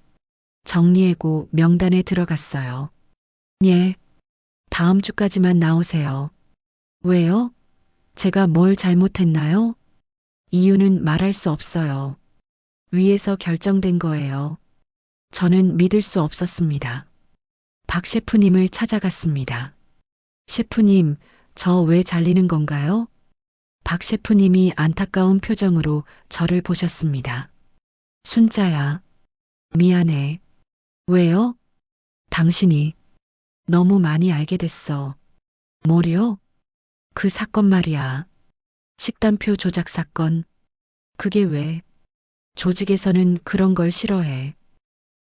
정리해고 명단에 들어갔어요. 예, 다음 주까지만 나오세요. 왜요? 제가 뭘 잘못했나요? 이유는 말할 수 없어요. 위에서 결정된 거예요. 저는 믿을 수 없었습니다. 박 셰프님을 찾아갔습니다. 셰프님, 저 왜 잘리는 건가요? 박 셰프님이 안타까운 표정으로 저를 보셨습니다. 순자야, 미안해. 왜요? 당신이 너무 많이 알게 됐어. 뭐요? 그 사건 말이야. 식단표 조작 사건. 그게 왜? 조직에서는 그런 걸 싫어해.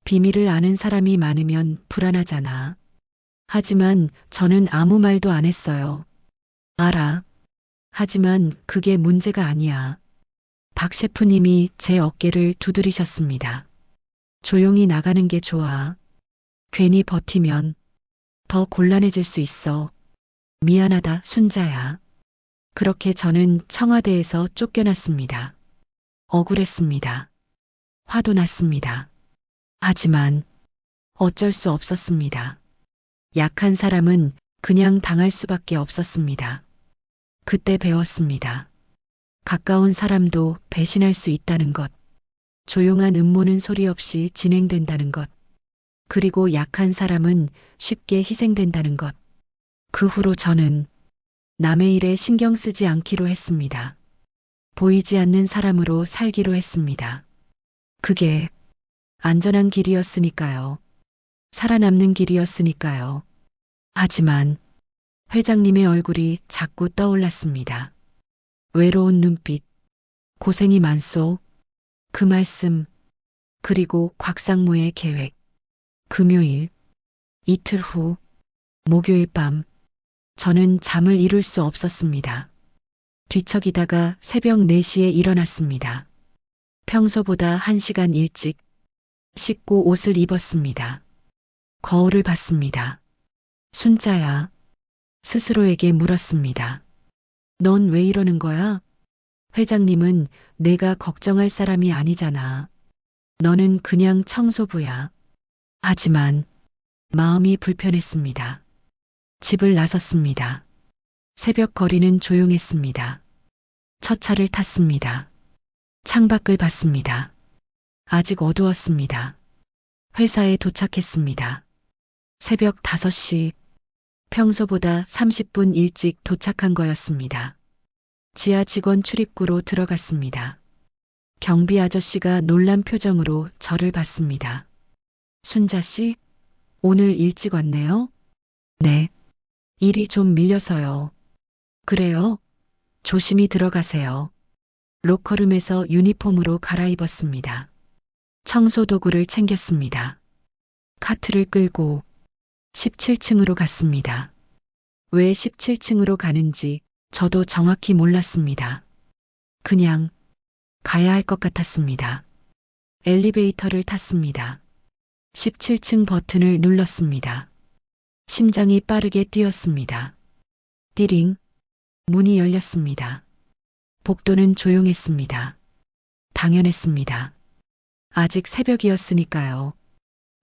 비밀을 아는 사람이 많으면 불안하잖아. 하지만 저는 아무 말도 안 했어요. 알아. 하지만 그게 문제가 아니야. 박 셰프님이 제 어깨를 두드리셨습니다. 조용히 나가는 게 좋아. 괜히 버티면 더 곤란해질 수 있어. 미안하다, 순자야. 그렇게 저는 청와대에서 쫓겨났습니다. 억울했습니다. 화도 났습니다. 하지만 어쩔 수 없었습니다. 약한 사람은 그냥 당할 수밖에 없었습니다. 그때 배웠습니다. 가까운 사람도 배신할 수 있다는 것. 조용한 음모는 소리 없이 진행된다는 것. 그리고 약한 사람은 쉽게 희생된다는 것. 그 후로 저는 남의 일에 신경 쓰지 않기로 했습니다. 보이지 않는 사람으로 살기로 했습니다. 그게 안전한 길이었으니까요. 살아남는 길이었으니까요. 하지만 회장님의 얼굴이 자꾸 떠올랐습니다. 외로운 눈빛, 고생이 많소. 그 말씀, 그리고 곽상무의 계획. 금요일, 이틀 후, 목요일 밤, 저는 잠을 이룰 수 없었습니다. 뒤척이다가 새벽 4시에 일어났습니다. 평소보다 1시간 일찍 씻고 옷을 입었습니다. 거울을 봤습니다. 순자야, 스스로에게 물었습니다. 넌 왜 이러는 거야? 회장님은 내가 걱정할 사람이 아니잖아. 너는 그냥 청소부야. 하지만 마음이 불편했습니다. 집을 나섰습니다. 새벽 거리는 조용했습니다. 첫 차를 탔습니다. 창밖을 봤습니다. 아직 어두웠습니다. 회사에 도착했습니다. 새벽 5시, 평소보다 30분 일찍 도착한 거였습니다. 지하 직원 출입구로 들어갔습니다. 경비 아저씨가 놀란 표정으로 저를 봤습니다. 순자 씨, 오늘 일찍 왔네요? 네. 일이 좀 밀려서요. 그래요? 조심히 들어가세요. 로커룸에서 유니폼으로 갈아입었습니다. 청소 도구를 챙겼습니다. 카트를 끌고 17층으로 갔습니다. 왜 17층으로 가는지 저도 정확히 몰랐습니다. 그냥 가야 할 것 같았습니다. 엘리베이터를 탔습니다. 17층 버튼을 눌렀습니다. 심장이 빠르게 뛰었습니다. 띠링, 문이 열렸습니다. 복도는 조용했습니다. 당연했습니다. 아직 새벽이었으니까요.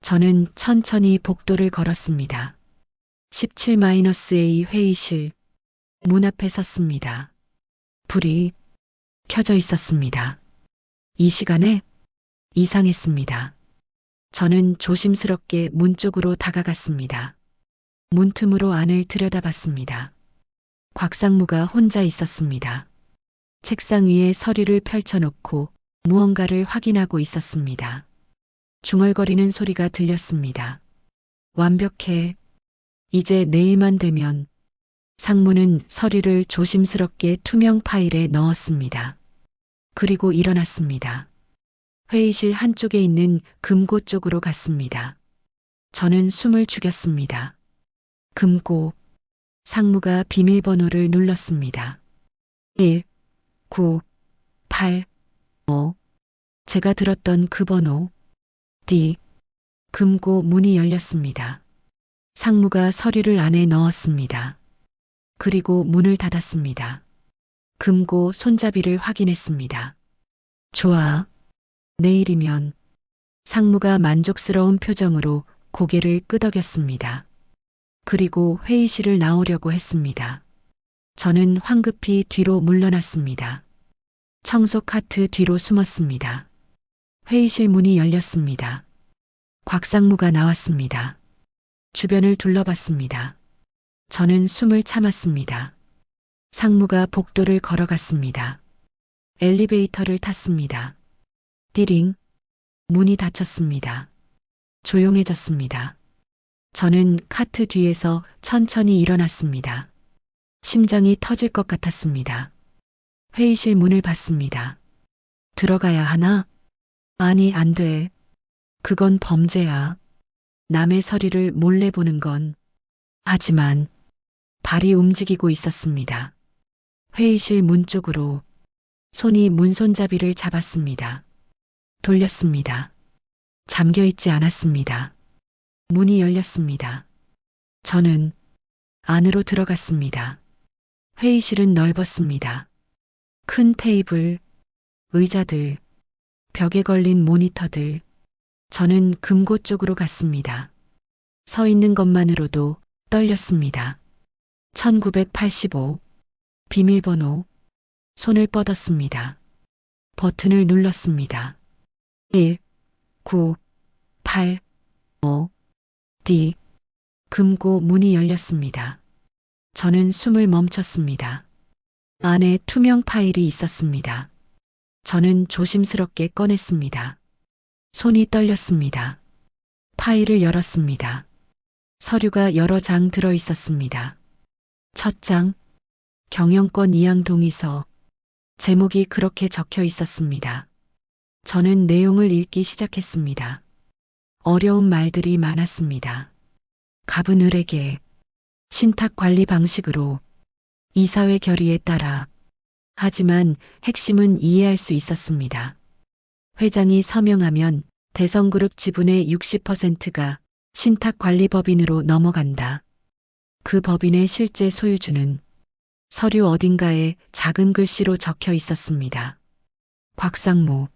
저는 천천히 복도를 걸었습니다. 17-A 회의실, 문 앞에 섰습니다. 불이 켜져 있었습니다. 이 시간에 이상했습니다. 저는 조심스럽게 문 쪽으로 다가갔습니다. 문틈으로 안을 들여다봤습니다. 곽상무가 혼자 있었습니다. 책상 위에 서류를 펼쳐놓고 무언가를 확인하고 있었습니다. 중얼거리는 소리가 들렸습니다. 완벽해. 이제 내일만 되면. 상무는 서류를 조심스럽게 투명 파일에 넣었습니다. 그리고 일어났습니다. 회의실 한쪽에 있는 금고 쪽으로 갔습니다. 저는 숨을 죽였습니다. 금고. 상무가 비밀번호를 눌렀습니다. 1, 9, 8, 제가 들었던 그 번호. D. 금고 문이 열렸습니다. 상무가 서류를 안에 넣었습니다. 그리고 문을 닫았습니다. 금고 손잡이를 확인했습니다. 좋아. 내일이면. 상무가 만족스러운 표정으로 고개를 끄덕였습니다. 그리고 회의실을 나오려고 했습니다. 저는 황급히 뒤로 물러났습니다. 청소 카트 뒤로 숨었습니다. 회의실 문이 열렸습니다. 곽 상무가 나왔습니다. 주변을 둘러봤습니다. 저는 숨을 참았습니다. 상무가 복도를 걸어갔습니다. 엘리베이터를 탔습니다. 띠링. 문이 닫혔습니다. 조용해졌습니다. 저는 카트 뒤에서 천천히 일어났습니다. 심장이 터질 것 같았습니다. 회의실 문을 봤습니다. 들어가야 하나? 아니, 안 돼. 그건 범죄야. 남의 서류를 몰래 보는 건. 하지만 발이 움직이고 있었습니다. 회의실 문 쪽으로 손이 문손잡이를 잡았습니다. 돌렸습니다. 잠겨 있지 않았습니다. 문이 열렸습니다. 저는 안으로 들어갔습니다. 회의실은 넓었습니다. 큰 테이블, 의자들, 벽에 걸린 모니터들. 저는 금고 쪽으로 갔습니다. 서 있는 것만으로도 떨렸습니다. 1985. 비밀번호. 손을 뻗었습니다. 버튼을 눌렀습니다. 1, 9, 8, 5, D. 금고 문이 열렸습니다. 저는 숨을 멈췄습니다. 안에 투명 파일이 있었습니다. 저는 조심스럽게 꺼냈습니다. 손이 떨렸습니다. 파일을 열었습니다. 서류가 여러 장 들어 있었습니다. 첫 장, 경영권 이양 동의서. 제목이 그렇게 적혀 있었습니다. 저는 내용을 읽기 시작했습니다. 어려운 말들이 많았습니다. 갑은 을에게, 신탁 관리 방식으로, 이사회 결의에 따라. 하지만 핵심은 이해할 수 있었습니다. 회장이 서명하면 대성그룹 지분의 60%가 신탁관리법인으로 넘어간다. 그 법인의 실제 소유주는 서류 어딘가에 작은 글씨로 적혀 있었습니다. 곽상무.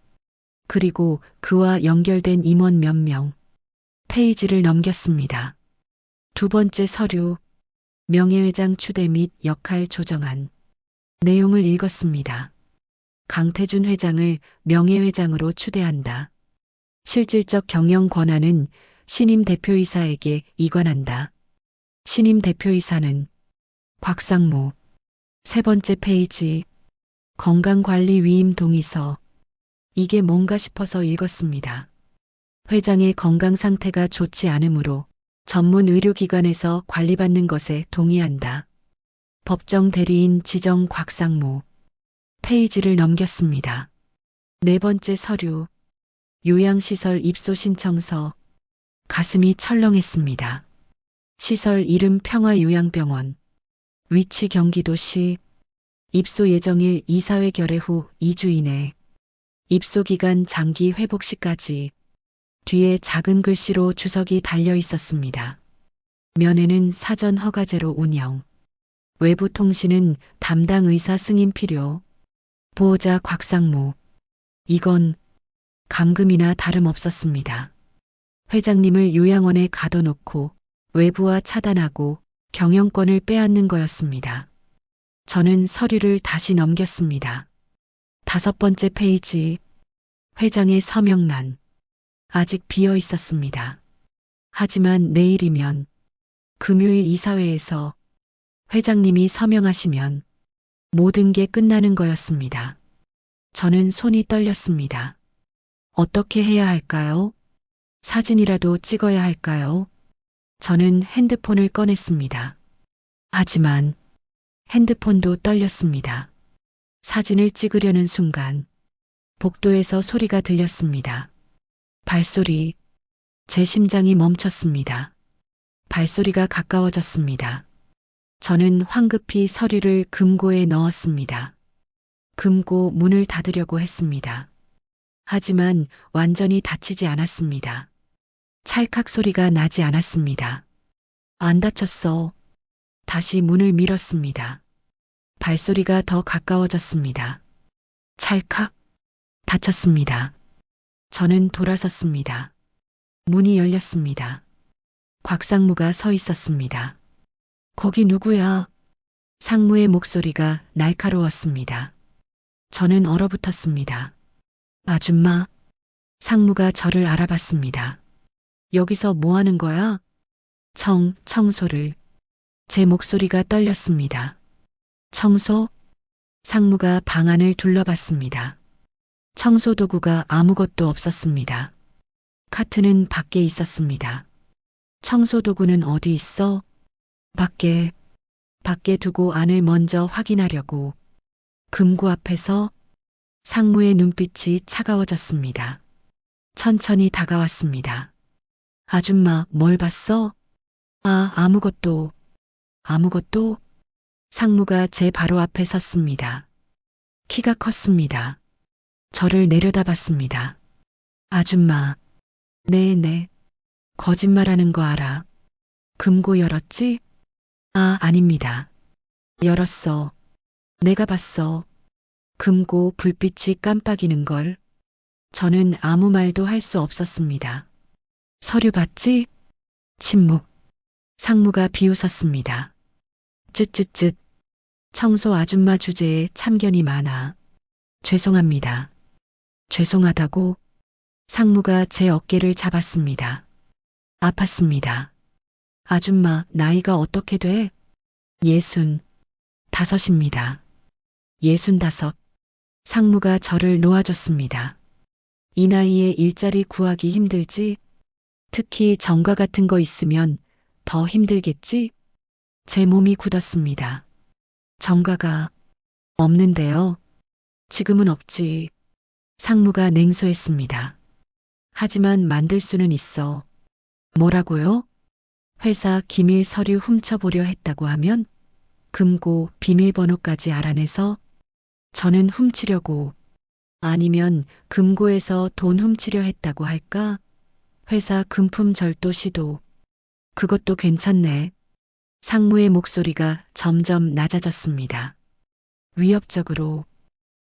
그리고 그와 연결된 임원 몇 명. 페이지를 넘겼습니다. 두 번째 서류. 명예회장 추대 및 역할 조정안. 내용을 읽었습니다. 강태준 회장을 명예회장으로 추대한다. 실질적 경영 권한은 신임 대표이사에게 이관한다. 신임 대표이사는 곽상무. 세 번째 페이지. 건강관리 위임 동의서. 이게 뭔가 싶어서 읽었습니다. 회장의 건강 상태가 좋지 않으므로 전문 의료기관에서 관리받는 것에 동의한다. 법정 대리인 지정 곽상무. 페이지를 넘겼습니다. 네 번째 서류. 요양시설 입소 신청서. 가슴이 철렁했습니다. 시설 이름 평화요양병원. 위치 경기도시. 입소 예정일 이사회 결의 후 2주 이내. 입소 기간 장기 회복 시까지. 뒤에 작은 글씨로 주석이 달려 있었습니다. 면에는 사전 허가제로 운영. 외부 통신은 담당 의사 승인 필요. 보호자 곽상무. 이건 감금이나 다름없었습니다. 회장님을 요양원에 가둬놓고 외부와 차단하고 경영권을 빼앗는 거였습니다. 저는 서류를 다시 넘겼습니다. 다섯 번째 페이지. 회장의 서명란. 아직 비어 있었습니다. 하지만 내일이면, 금요일 이사회에서 회장님이 서명하시면 모든 게 끝나는 거였습니다. 저는 손이 떨렸습니다. 어떻게 해야 할까요? 사진이라도 찍어야 할까요? 저는 핸드폰을 꺼냈습니다. 하지만 핸드폰도 떨렸습니다. 사진을 찍으려는 순간 복도에서 소리가 들렸습니다. 발소리. 제 심장이 멈췄습니다. 발소리가 가까워졌습니다. 저는 황급히 서류를 금고에 넣었습니다. 금고 문을 닫으려고 했습니다. 하지만 완전히 다치지 않았습니다. 찰칵 소리가 나지 않았습니다. 안 다쳤어. 다시 문을 밀었습니다. 발소리가 더 가까워졌습니다. 찰칵. 다쳤습니다. 저는 돌아섰습니다. 문이 열렸습니다. 곽상무가 서 있었습니다. 거기 누구야? 상무의 목소리가 날카로웠습니다. 저는 얼어붙었습니다. 아줌마. 상무가 저를 알아봤습니다. 여기서 뭐 하는 거야? 청소를. 제 목소리가 떨렸습니다. 청소? 상무가 방 안을 둘러봤습니다. 청소 도구가 아무것도 없었습니다. 카트는 밖에 있었습니다. 청소 도구는 어디 있어? 밖에 두고 안을 먼저 확인하려고. 금고 앞에서. 상무의 눈빛이 차가워졌습니다. 천천히 다가왔습니다. 아줌마, 뭘 봤어? 아무것도. 아무것도? 상무가 제 바로 앞에 섰습니다. 키가 컸습니다. 저를 내려다봤습니다. 아줌마. 네. 거짓말하는 거 알아. 금고 열었지? 아닙니다. 열었어. 내가 봤어. 금고 불빛이 깜빡이는 걸. 저는 아무 말도 할 수 없었습니다. 서류 봤지? 침묵. 상무가 비웃었습니다. 쯧쯧쯧. 청소 아줌마 주제에 참견이 많아. 죄송합니다. 죄송하다고? 상무가 제 어깨를 잡았습니다. 아팠습니다. 아줌마, 나이가 어떻게 돼? 65입니다. 65. 상무가 저를 놓아줬습니다. 이 나이에 일자리 구하기 힘들지? 특히 정가 같은 거 있으면 더 힘들겠지? 제 몸이 굳었습니다. 정가가 없는데요. 지금은 없지. 상무가 냉소했습니다. 하지만 만들 수는 있어. 뭐라고요? 회사 기밀 서류 훔쳐보려 했다고 하면? 금고 비밀번호까지 알아내서? 저는 훔치려고. 아니면 금고에서 돈 훔치려 했다고 할까? 회사 금품 절도 시도. 그것도 괜찮네. 상무의 목소리가 점점 낮아졌습니다. 위협적으로.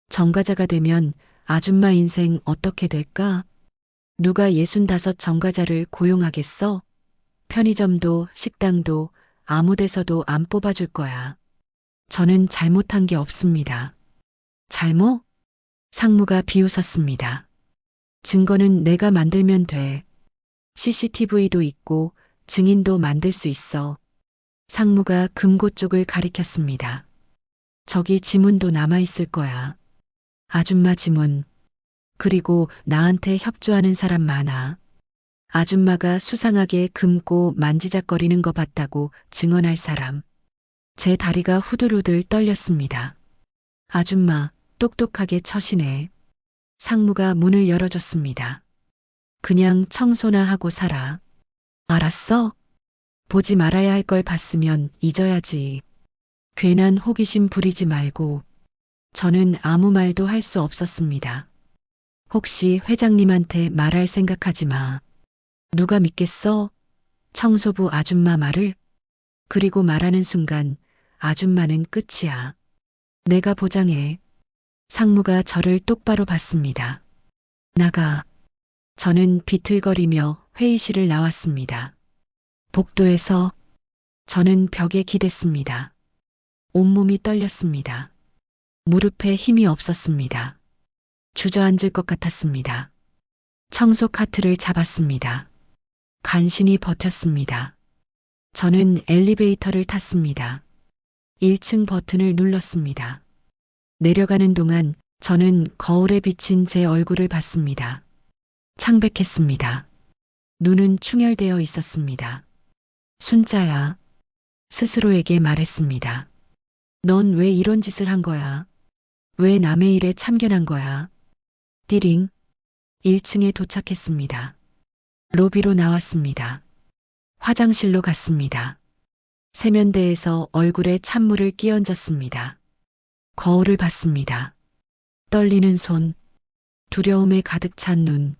정가자가 되면 아줌마 인생 어떻게 될까? 누가 65 정가자를 고용하겠어? 편의점도 식당도 아무 데서도 안 뽑아줄 거야. 저는 잘못한 게 없습니다. 잘못? 상무가 비웃었습니다. 증거는 내가 만들면 돼. CCTV도 있고 증인도 만들 수 있어. 상무가 금고 쪽을 가리켰습니다. 저기 지문도 남아있을 거야. 아줌마 지문. 그리고 나한테 협조하는 사람 많아. 아줌마가 수상하게 금고 만지작거리는 거 봤다고 증언할 사람. 제 다리가 후들후들 떨렸습니다. 아줌마, 똑똑하게 처시네. 상무가 문을 열어줬습니다. 그냥 청소나 하고 살아. 알았어? 보지 말아야 할 걸 봤으면 잊어야지. 괜한 호기심 부리지 말고. 저는 아무 말도 할 수 없었습니다. 혹시 회장님한테 말할 생각하지 마. 누가 믿겠어? 청소부 아줌마 말을? 그리고 말하는 순간 아줌마는 끝이야. 내가 보장해. 상무가 저를 똑바로 봤습니다. 나가. 저는 비틀거리며 회의실을 나왔습니다. 복도에서 저는 벽에 기댔습니다. 온몸이 떨렸습니다. 무릎에 힘이 없었습니다. 주저앉을 것 같았습니다. 청소 카트를 잡았습니다. 간신히 버텼습니다. 저는 엘리베이터를 탔습니다. 1층 버튼을 눌렀습니다. 내려가는 동안 저는 거울에 비친 제 얼굴을 봤습니다. 창백했습니다. 눈은 충혈되어 있었습니다. 순자야. 스스로에게 말했습니다. 넌 왜 이런 짓을 한 거야? 왜 남의 일에 참견한 거야? 띠링. 1층에 도착했습니다. 로비로 나왔습니다. 화장실로 갔습니다. 세면대에서 얼굴에 찬물을 끼얹었습니다. 거울을 봤습니다. 떨리는 손. 두려움에 가득 찬 눈.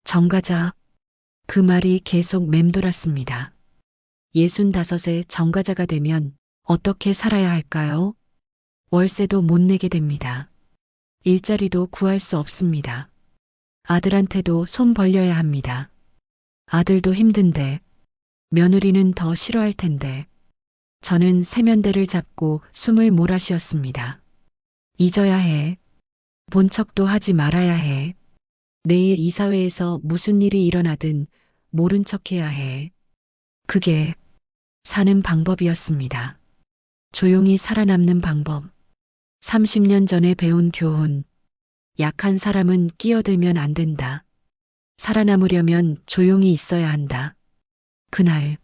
정가자. 그 말이 계속 맴돌았습니다. 65세 정가자가 되면 어떻게 살아야 할까요? 월세도 못 내게 됩니다. 일자리도 구할 수 없습니다. 아들한테도 손 벌려야 합니다. 아들도 힘든데, 며느리는 더 싫어할 텐데. 저는 세면대를 잡고 숨을 몰아쉬었습니다. 잊어야 해. 본 척도 하지 말아야 해. 내일 이사회에서 무슨 일이 일어나든 모른 척 해야 해. 그게 사는 방법이었습니다. 조용히 살아남는 방법. 30년 전에 배운 교훈. 약한 사람은 끼어들면 안 된다. 살아남으려면 조용히 있어야 한다. 그날,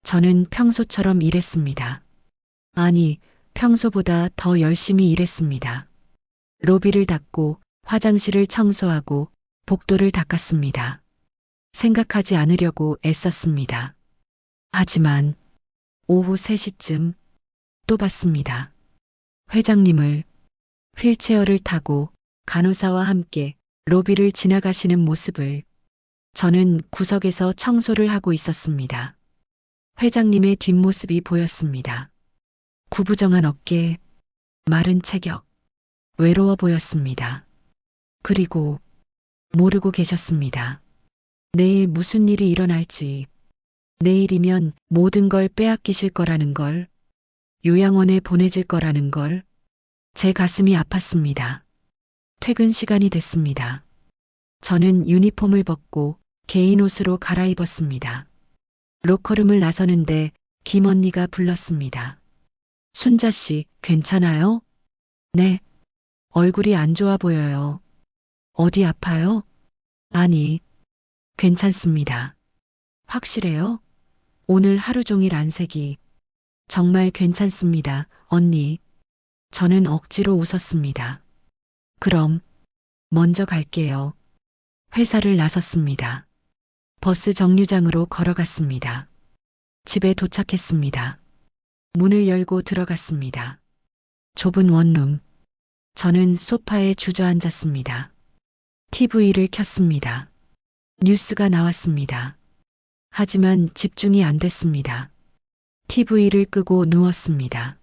저는 평소처럼 일했습니다. 아니, 평소보다 더 열심히 일했습니다. 로비를 닦고 화장실을 청소하고 복도를 닦았습니다. 생각하지 않으려고 애썼습니다. 하지만 오후 3시쯤 또 봤습니다. 회장님을 휠체어를 타고 간호사와 함께 로비를 지나가시는 모습을. 저는 구석에서 청소를 하고 있었습니다. 회장님의 뒷모습이 보였습니다. 구부정한 어깨, 마른 체격, 외로워 보였습니다. 그리고 모르고 계셨습니다. 내일 무슨 일이 일어날지, 내일이면 모든 걸 빼앗기실 거라는 걸, 요양원에 보내질 거라는 걸. 제 가슴이 아팠습니다. 퇴근 시간이 됐습니다. 저는 유니폼을 벗고 개인 옷으로 갈아입었습니다. 로커룸을 나서는데 김 언니가 불렀습니다. 순자 씨, 괜찮아요? 네. 얼굴이 안 좋아 보여요. 어디 아파요? 아니, 괜찮습니다. 확실해요? 오늘 하루 종일 안색이. 정말 괜찮습니다, 언니. 저는 억지로 웃었습니다. 그럼 먼저 갈게요. 회사를 나섰습니다. 버스 정류장으로 걸어갔습니다. 집에 도착했습니다. 문을 열고 들어갔습니다. 좁은 원룸. 저는 소파에 주저앉았습니다. TV를 켰습니다. 뉴스가 나왔습니다. 하지만 집중이 안 됐습니다. TV를 끄고 누웠습니다.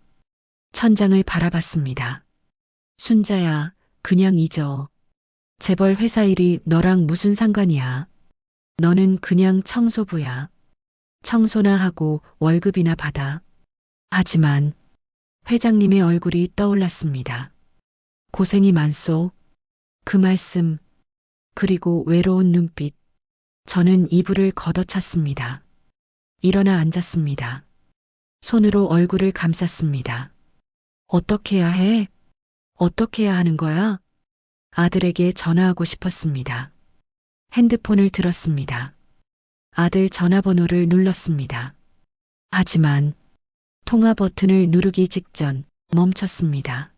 천장을 바라봤습니다. 순자야, 그냥 잊어. 재벌 회사 일이 너랑 무슨 상관이야. 너는 그냥 청소부야. 청소나 하고 월급이나 받아. 하지만 회장님의 얼굴이 떠올랐습니다. 고생이 많소. 그 말씀, 그리고 외로운 눈빛. 저는 이불을 걷어찼습니다. 일어나 앉았습니다. 손으로 얼굴을 감쌌습니다. 어떻게 해야 해? 어떻게 해야 하는 거야? 아들에게 전화하고 싶었습니다. 핸드폰을 들었습니다. 아들 전화번호를 눌렀습니다. 하지만 통화 버튼을 누르기 직전 멈췄습니다.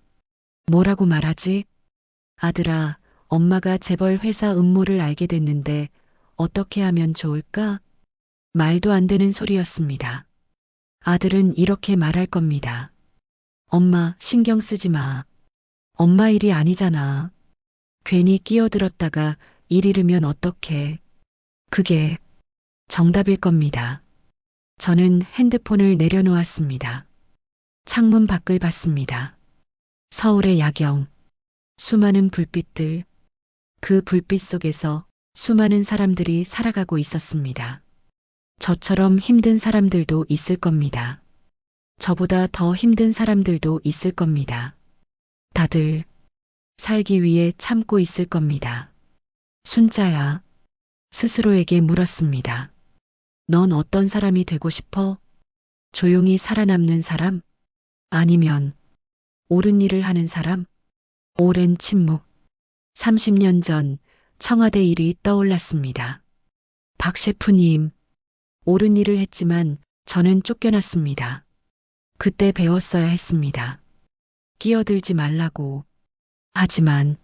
뭐라고 말하지? 아들아, 엄마가 재벌 회사 음모를 알게 됐는데 어떻게 하면 좋을까? 말도 안 되는 소리였습니다. 아들은 이렇게 말할 겁니다. 엄마, 신경 쓰지 마. 엄마 일이 아니잖아. 괜히 끼어들었다가 일 잃으면 어떡해. 그게 정답일 겁니다. 저는 핸드폰을 내려놓았습니다. 창문 밖을 봤습니다. 서울의 야경. 수많은 불빛들. 그 불빛 속에서 수많은 사람들이 살아가고 있었습니다. 저처럼 힘든 사람들도 있을 겁니다. 저보다 더 힘든 사람들도 있을 겁니다. 다들 살기 위해 참고 있을 겁니다. 순자야, 스스로에게 물었습니다. 넌 어떤 사람이 되고 싶어? 조용히 살아남는 사람? 아니면 옳은 일을 하는 사람? 오랜 침묵. 30년 전 청와대 일이 떠올랐습니다. 박 셰프님, 옳은 일을 했지만 저는 쫓겨났습니다. 그때 배웠어야 했습니다. 끼어들지 말라고. 하지만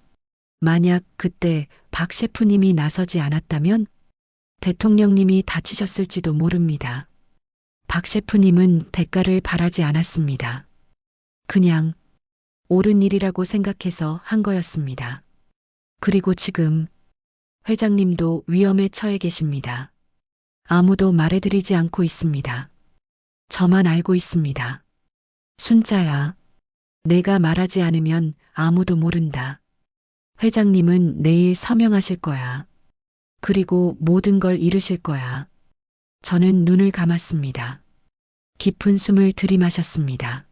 만약 그때 박 셰프님이 나서지 않았다면 대통령님이 다치셨을지도 모릅니다. 박 셰프님은 대가를 바라지 않았습니다. 그냥 옳은 일이라고 생각해서 한 거였습니다. 그리고 지금 회장님도 위험에 처해 계십니다. 아무도 말해드리지 않고 있습니다. 저만 알고 있습니다. 순자야, 내가 말하지 않으면 아무도 모른다. 회장님은 내일 서명하실 거야. 그리고 모든 걸 잃으실 거야. 저는 눈을 감았습니다. 깊은 숨을 들이마셨습니다.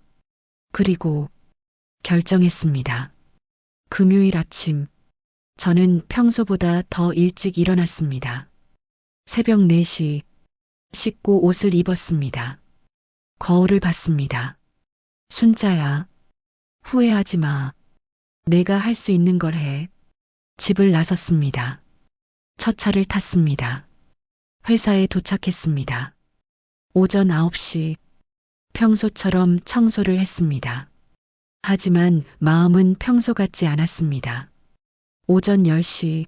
그리고 결정했습니다. 금요일 아침, 저는 평소보다 더 일찍 일어났습니다. 새벽 4시, 씻고 옷을 입었습니다. 거울을 봤습니다. 순자야, 후회하지 마. 내가 할 수 있는 걸 해. 집을 나섰습니다. 첫 차를 탔습니다. 회사에 도착했습니다. 오전 9시, 평소처럼 청소를 했습니다. 하지만 마음은 평소 같지 않았습니다. 오전 10시,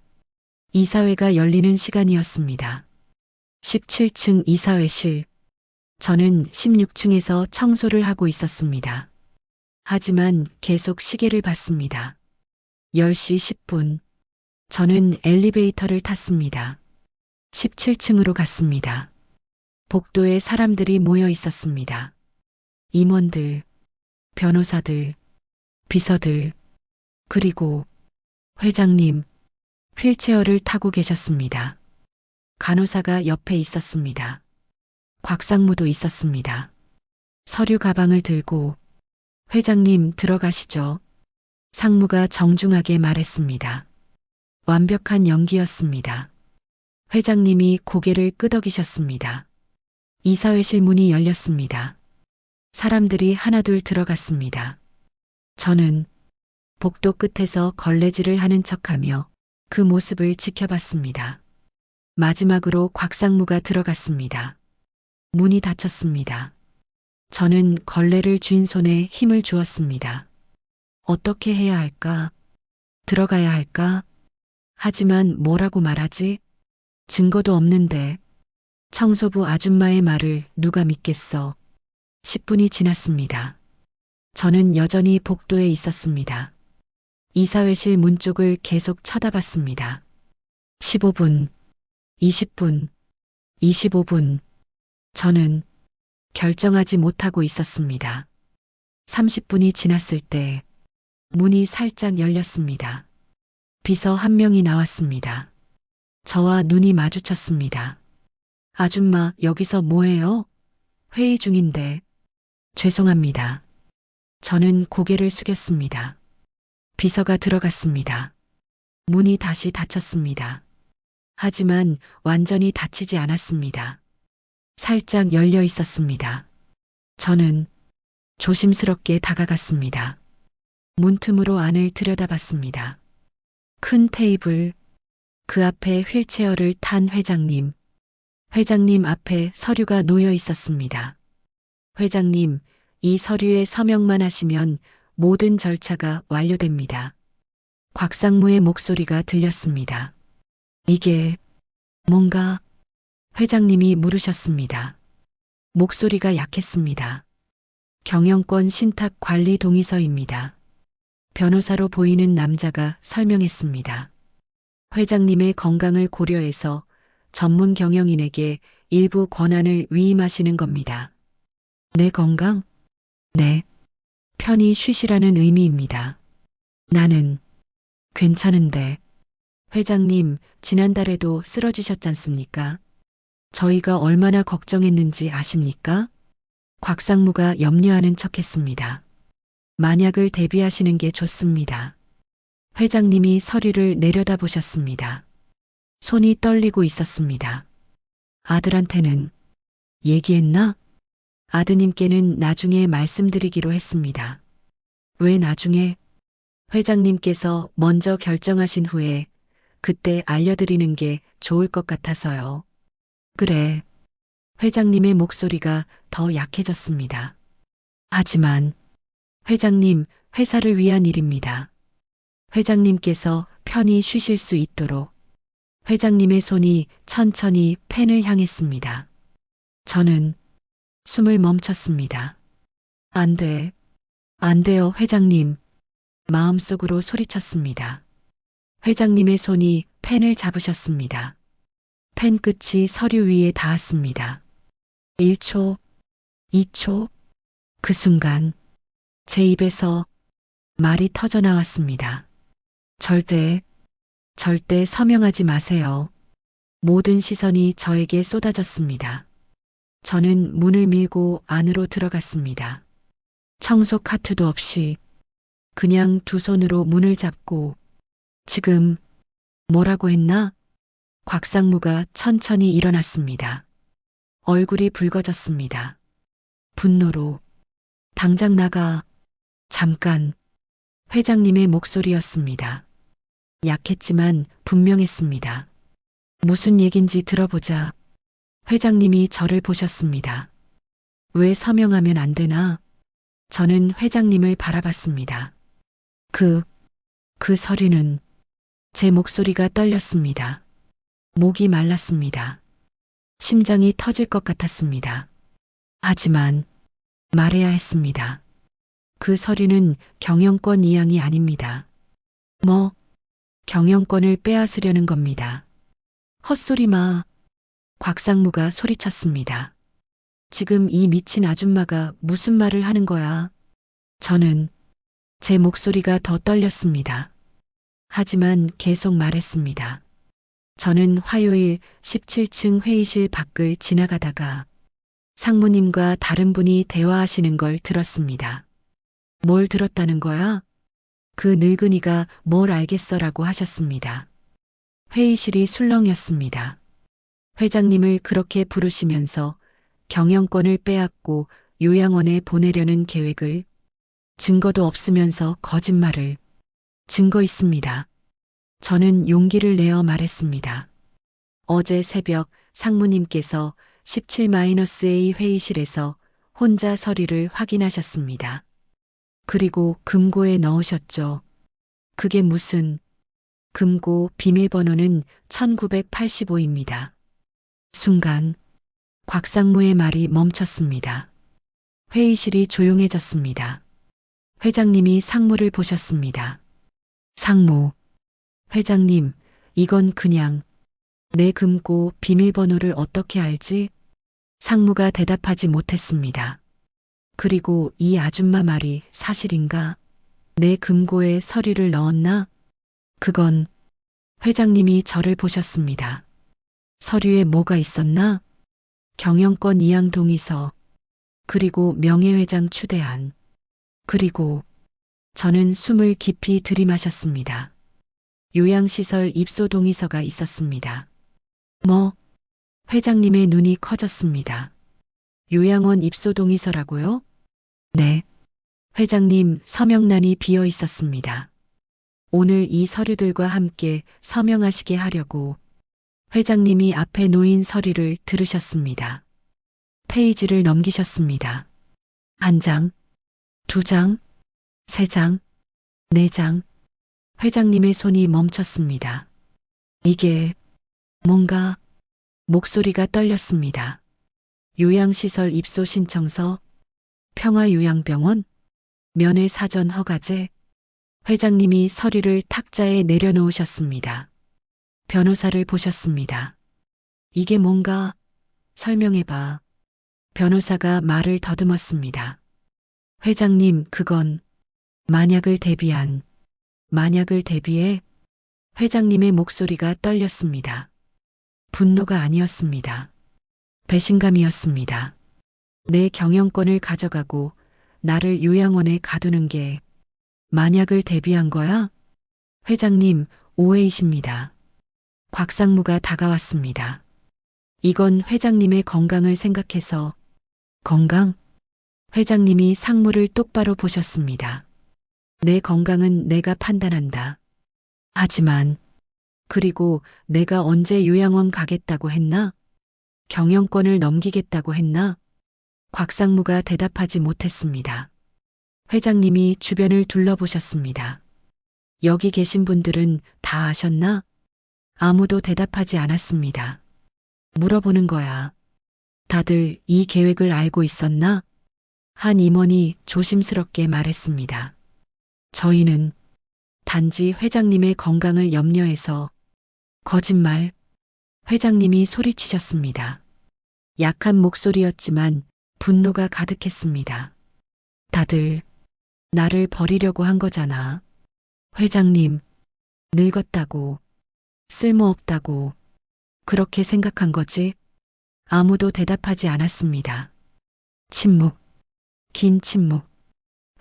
이사회가 열리는 시간이었습니다. 17층 이사회실, 저는 16층에서 청소를 하고 있었습니다. 하지만 계속 시계를 봤습니다. 10시 10분, 저는 엘리베이터를 탔습니다. 17층으로 갔습니다. 복도에 사람들이 모여 있었습니다. 임원들, 변호사들, 비서들, 그리고 회장님, 휠체어를 타고 계셨습니다. 간호사가 옆에 있었습니다. 곽상무도 있었습니다. 서류 가방을 들고 회장님 들어가시죠. 상무가 정중하게 말했습니다. 완벽한 연기였습니다. 회장님이 고개를 끄덕이셨습니다. 이사회실 문이 열렸습니다. 사람들이 하나둘 들어갔습니다. 저는 복도 끝에서 걸레질을 하는 척하며 그 모습을 지켜봤습니다. 마지막으로 곽상무가 들어갔습니다. 문이 닫혔습니다. 저는 걸레를 쥔 손에 힘을 주었습니다. 어떻게 해야 할까? 들어가야 할까? 하지만 뭐라고 말하지? 증거도 없는데. 청소부 아줌마의 말을 누가 믿겠어? 10분이 지났습니다. 저는 여전히 복도에 있었습니다. 이사회실 문 쪽을 계속 쳐다봤습니다. 15분, 20분, 25분. 저는 결정하지 못하고 있었습니다. 30분이 지났을 때 문이 살짝 열렸습니다. 비서 한 명이 나왔습니다. 저와 눈이 마주쳤습니다. 아줌마, 여기서 뭐해요? 회의 중인데. 죄송합니다. 저는 고개를 숙였습니다. 비서가 들어갔습니다. 문이 다시 닫혔습니다. 하지만 완전히 닫히지 않았습니다. 살짝 열려 있었습니다. 저는 조심스럽게 다가갔습니다. 문틈으로 안을 들여다봤습니다. 큰 테이블, 그 앞에 휠체어를 탄 회장님. 회장님 앞에 서류가 놓여 있었습니다. 회장님, 이 서류에 서명만 하시면 모든 절차가 완료됩니다. 곽상무의 목소리가 들렸습니다. 이게 뭔가? 회장님이 물으셨습니다. 목소리가 약했습니다. 경영권 신탁 관리 동의서입니다. 변호사로 보이는 남자가 설명했습니다. 회장님의 건강을 고려해서 전문 경영인에게 일부 권한을 위임하시는 겁니다. 내 건강? 네. 편히 쉬시라는 의미입니다. 나는 괜찮은데. 회장님, 지난달에도 쓰러지셨잖습니까? 저희가 얼마나 걱정했는지 아십니까? 곽상무가 염려하는 척했습니다. 만약을 대비하시는 게 좋습니다. 회장님이 서류를 내려다보셨습니다. 손이 떨리고 있었습니다. 아들한테는 얘기했나? 아드님께는 나중에 말씀드리기로 했습니다. 왜 나중에? 회장님께서 먼저 결정하신 후에 그때 알려드리는 게 좋을 것 같아서요. 그래. 회장님의 목소리가 더 약해졌습니다. 하지만 회장님, 회사를 위한 일입니다. 회장님께서 편히 쉬실 수 있도록. 회장님의 손이 천천히 펜을 향했습니다. 저는 숨을 멈췄습니다. 안 돼. 안 돼요, 회장님. 마음속으로 소리쳤습니다. 회장님의 손이 펜을 잡으셨습니다. 펜 끝이 서류 위에 닿았습니다. 1초, 2초, 그 순간 제 입에서 말이 터져 나왔습니다. 절대, 절대 서명하지 마세요. 모든 시선이 저에게 쏟아졌습니다. 저는 문을 밀고 안으로 들어갔습니다. 청소 카트도 없이 그냥 두 손으로 문을 잡고 지금 뭐라고 했나? 곽상무가 천천히 일어났습니다. 얼굴이 붉어졌습니다. 분노로 당장 나가. 잠깐. 회장님의 목소리였습니다. 약했지만 분명했습니다. 무슨 얘긴지 들어보자. 회장님이 저를 보셨습니다. 왜 서명하면 안 되나? 저는 회장님을 바라봤습니다. 그 서류는 제 목소리가 떨렸습니다. 목이 말랐습니다. 심장이 터질 것 같았습니다. 하지만 말해야 했습니다. 그 서류는 경영권 이양이 아닙니다. 뭐, 경영권을 빼앗으려는 겁니다. 헛소리 마. 곽상무가 소리쳤습니다. 지금 이 미친 아줌마가 무슨 말을 하는 거야? 저는 제 목소리가 더 떨렸습니다. 하지만 계속 말했습니다. 저는 화요일 17층 회의실 밖을 지나가다가 상무님과 다른 분이 대화하시는 걸 들었습니다. 뭘 들었다는 거야? 그 늙은이가 뭘 알겠어라고 하셨습니다. 회의실이 술렁였습니다. 회장님을 그렇게 부르시면서 경영권을 빼앗고 요양원에 보내려는 계획을, 증거도 없으면서 거짓말을. 증거 있습니다. 저는 용기를 내어 말했습니다. 어제 새벽 상무님께서 17-A 회의실에서 혼자 서류를 확인하셨습니다. 그리고 금고에 넣으셨죠. 그게 무슨, 금고 비밀번호는 1985입니다. 순간 곽상무의 말이 멈췄습니다. 회의실이 조용해졌습니다. 회장님이 상무를 보셨습니다. 상무, 회장님, 이건 그냥 내 금고 비밀번호를 어떻게 알지? 상무가 대답하지 못했습니다. 그리고 이 아줌마 말이 사실인가? 내 금고에 서류를 넣었나? 그건 회장님이 저를 보셨습니다. 서류에 뭐가 있었나? 경영권 이양 동의서, 그리고 명예회장 추대안, 그리고 저는 숨을 깊이 들이마셨습니다. 요양시설 입소 동의서가 있었습니다. 뭐? 회장님의 눈이 커졌습니다. 요양원 입소 동의서라고요? 네. 회장님 서명란이 비어 있었습니다. 오늘 이 서류들과 함께 서명하시게 하려고 회장님이 앞에 놓인 서류를 들으셨습니다. 페이지를 넘기셨습니다. 한 장, 두 장, 세 장, 네 장. 회장님의 손이 멈췄습니다. 이게 뭔가. 목소리가 떨렸습니다. 요양시설 입소 신청서, 평화요양병원, 면회사전 허가제. 회장님이 서류를 탁자에 내려놓으셨습니다. 변호사를 보셨습니다. 이게 뭔가? 설명해봐. 변호사가 말을 더듬었습니다. 회장님, 그건 만약을 대비해. 회장님의 목소리가 떨렸습니다. 분노가 아니었습니다. 배신감이었습니다. 내 경영권을 가져가고 나를 요양원에 가두는 게 만약을 대비한 거야? 회장님, 오해이십니다. 곽상무가 다가왔습니다. 이건 회장님의 건강을 생각해서. 건강? 회장님이 상무를 똑바로 보셨습니다. 내 건강은 내가 판단한다. 하지만, 그리고 내가 언제 요양원 가겠다고 했나? 경영권을 넘기겠다고 했나? 곽상무가 대답하지 못했습니다. 회장님이 주변을 둘러보셨습니다. 여기 계신 분들은 다 아셨나? 아무도 대답하지 않았습니다. 물어보는 거야. 다들 이 계획을 알고 있었나? 한 임원이 조심스럽게 말했습니다. 저희는 단지 회장님의 건강을 염려해서. 거짓말. 회장님이 소리치셨습니다. 약한 목소리였지만 분노가 가득했습니다. 다들 나를 버리려고 한 거잖아. 회장님, 늙었다고, 쓸모없다고, 그렇게 생각한 거지? 아무도 대답하지 않았습니다. 침묵, 긴 침묵.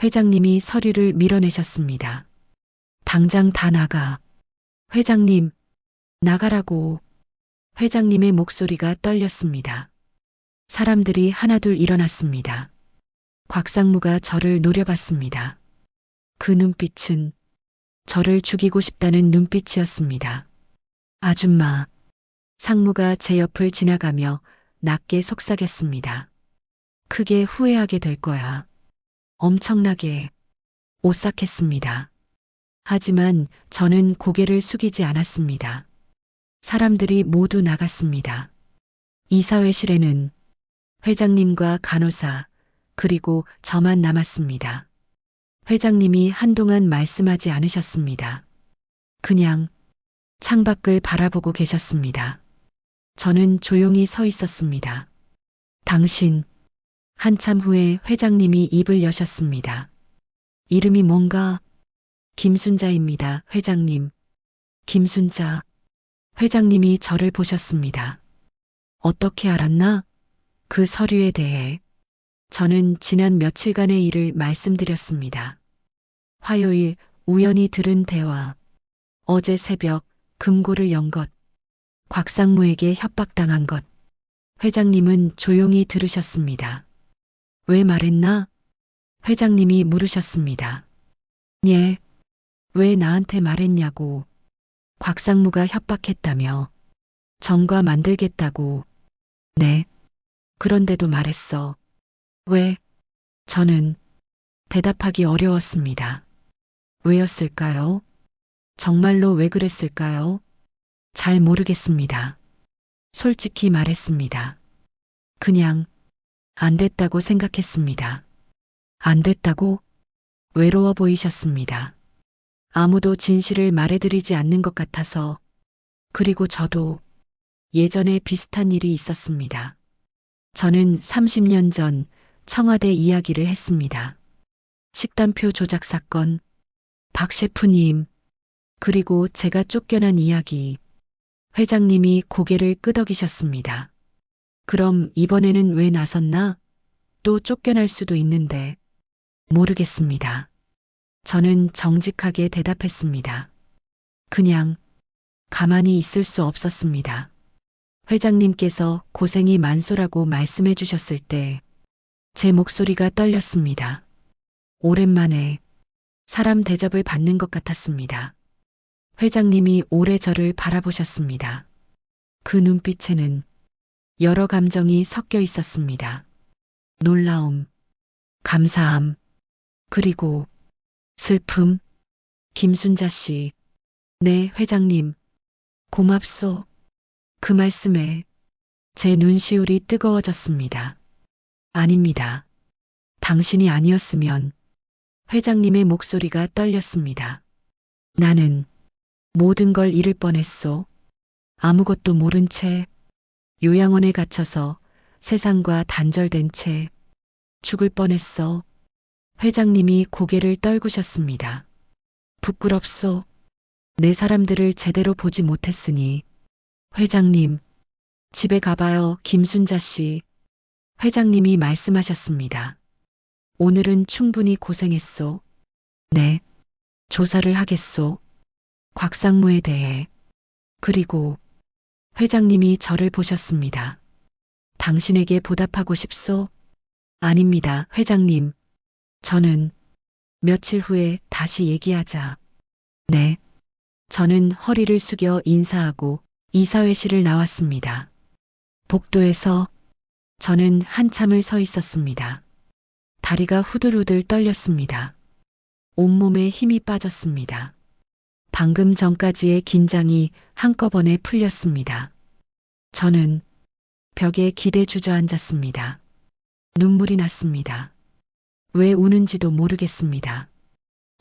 회장님이 서류를 밀어내셨습니다. 당장 다 나가. 회장님, 나가라고. 회장님의 목소리가 떨렸습니다. 사람들이 하나둘 일어났습니다. 곽상무가 저를 노려봤습니다. 그 눈빛은 저를 죽이고 싶다는 눈빛이었습니다. 아줌마. 상무가 제 옆을 지나가며 낮게 속삭였습니다. 크게 후회하게 될 거야. 엄청나게. 오싹했습니다. 하지만 저는 고개를 숙이지 않았습니다. 사람들이 모두 나갔습니다. 이사회실에는 회장님과 간호사, 그리고 저만 남았습니다. 회장님이 한동안 말씀하지 않으셨습니다. 그냥 창밖을 바라보고 계셨습니다. 저는 조용히 서 있었습니다. 당신. 한참 후에 회장님이 입을 여셨습니다. 이름이 뭔가? 김순자입니다, 회장님. 김순자. 회장님이 저를 보셨습니다. 어떻게 알았나? 그 서류에 대해. 저는 지난 며칠간의 일을 말씀드렸습니다. 화요일 우연히 들은 대화. 어제 새벽 금고를 연 것. 곽상무에게 협박당한 것. 회장님은 조용히 들으셨습니다. 왜 말했나? 회장님이 물으셨습니다. 예. 왜 나한테 말했냐고. 곽상무가 협박했다며. 전과 만들겠다고. 네. 그런데도 말했어. 왜? 저는 대답하기 어려웠습니다. 왜였을까요? 정말로 왜 그랬을까요? 잘 모르겠습니다. 솔직히 말했습니다. 그냥 안 됐다고 생각했습니다. 안 됐다고? 외로워 보이셨습니다. 아무도 진실을 말해드리지 않는 것 같아서. 그리고 저도 예전에 비슷한 일이 있었습니다. 저는 30년 전 청와대 이야기를 했습니다. 식단표 조작 사건, 박 셰프님, 그리고 제가 쫓겨난 이야기. 회장님이 고개를 끄덕이셨습니다. 그럼 이번에는 왜 나섰나? 또 쫓겨날 수도 있는데. 모르겠습니다. 저는 정직하게 대답했습니다. 그냥 가만히 있을 수 없었습니다. 회장님께서 고생이 많소라고 말씀해 주셨을 때 제 목소리가 떨렸습니다. 오랜만에 사람 대접을 받는 것 같았습니다. 회장님이 오래 저를 바라보셨습니다. 그 눈빛에는 여러 감정이 섞여 있었습니다. 놀라움, 감사함, 그리고 슬픔. 김순자 씨. 네, 회장님. 고맙소. 그 말씀에 제 눈시울이 뜨거워졌습니다. 아닙니다. 당신이 아니었으면. 회장님의 목소리가 떨렸습니다. 나는 모든 걸 잃을 뻔했소. 아무것도 모른 채 요양원에 갇혀서 세상과 단절된 채 죽을 뻔했어. 회장님이 고개를 떨구셨습니다. 부끄럽소. 내 사람들을 제대로 보지 못했으니. 회장님, 집에 가봐요, 김순자 씨. 회장님이 말씀하셨습니다. 오늘은 충분히 고생했소. 네, 조사를 하겠소. 곽상무에 대해. 그리고 회장님이 저를 보셨습니다. 당신에게 보답하고 싶소? 아닙니다, 회장님. 저는 며칠 후에 다시 얘기하자. 네. 저는 허리를 숙여 인사하고 이사회실을 나왔습니다. 복도에서 저는 한참을 서 있었습니다. 다리가 후들후들 떨렸습니다. 온몸에 힘이 빠졌습니다. 방금 전까지의 긴장이 한꺼번에 풀렸습니다. 저는 벽에 기대 주저앉았습니다. 눈물이 났습니다. 왜 우는지도 모르겠습니다.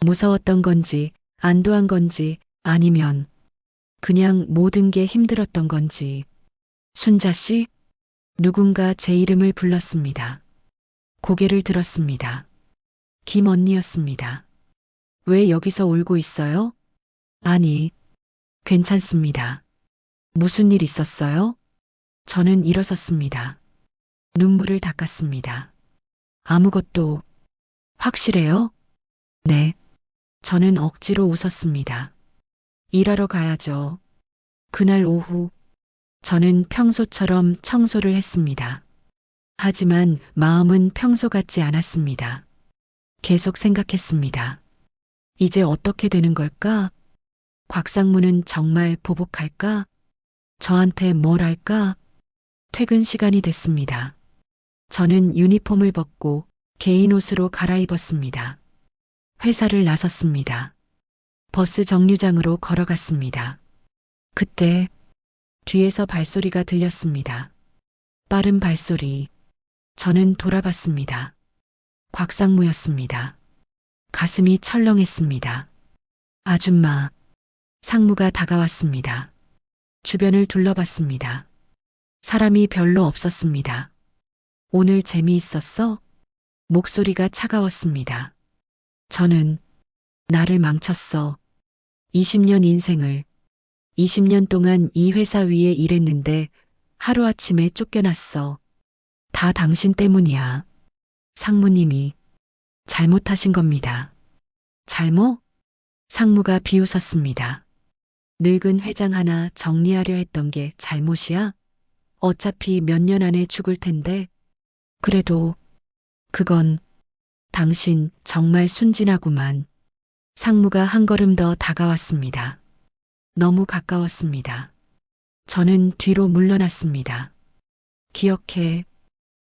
무서웠던 건지 안도한 건지 아니면 그냥 모든 게 힘들었던 건지. 순자 씨? 누군가 제 이름을 불렀습니다. 고개를 들었습니다. 김 언니였습니다. 왜 여기서 울고 있어요? 아니, 괜찮습니다. 무슨 일 있었어요? 저는 일어섰습니다. 눈물을 닦았습니다. 아무것도. 확실해요? 네. 저는 억지로 웃었습니다. 일하러 가야죠. 그날 오후, 저는 평소처럼 청소를 했습니다. 하지만 마음은 평소 같지 않았습니다. 계속 생각했습니다. 이제 어떻게 되는 걸까? 곽상무는 정말 보복할까? 저한테 뭘 할까? 퇴근 시간이 됐습니다. 저는 유니폼을 벗고 개인 옷으로 갈아입었습니다. 회사를 나섰습니다. 버스 정류장으로 걸어갔습니다. 그때 뒤에서 발소리가 들렸습니다. 빠른 발소리. 저는 돌아봤습니다. 곽상무였습니다. 가슴이 철렁했습니다. 아줌마. 상무가 다가왔습니다. 주변을 둘러봤습니다. 사람이 별로 없었습니다. 오늘 재미있었어? 목소리가 차가웠습니다. 저는 나를 망쳤어. 20년 인생을 20년 동안 이 회사 위에 일했는데 하루아침에 쫓겨났어. 다 당신 때문이야. 상무님이 잘못하신 겁니다. 잘못? 상무가 비웃었습니다. 늙은 회장 하나 정리하려 했던 게 잘못이야? 어차피 몇 년 안에 죽을 텐데. 그래도 그건 당신 정말 순진하구만. 상무가 한 걸음 더 다가왔습니다. 너무 가까웠습니다. 저는 뒤로 물러났습니다. 기억해.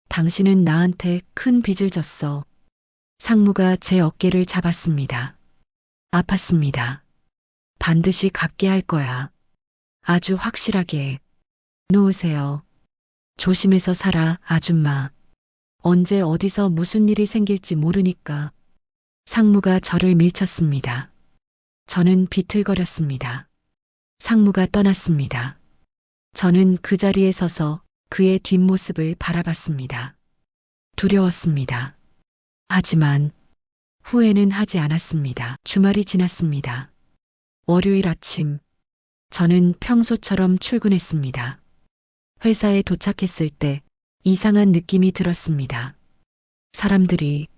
당신은 나한테 큰 빚을 졌어. 상무가 제 어깨를 잡았습니다. 아팠습니다. 반드시 갚게 할 거야. 아주 확실하게. 놓으세요. 조심해서 살아, 아줌마. 언제 어디서 무슨 일이 생길지 모르니까. 상무가 저를 밀쳤습니다. 저는 비틀거렸습니다. 상무가 떠났습니다. 저는 그 자리에 서서 그의 뒷모습을 바라봤습니다. 두려웠습니다. 하지만 후회는 하지 않았습니다. 주말이 지났습니다. 월요일 아침, 저는 평소처럼 출근했습니다. 회사에 도착했을 때 이상한 느낌이 들었습니다. 사람들이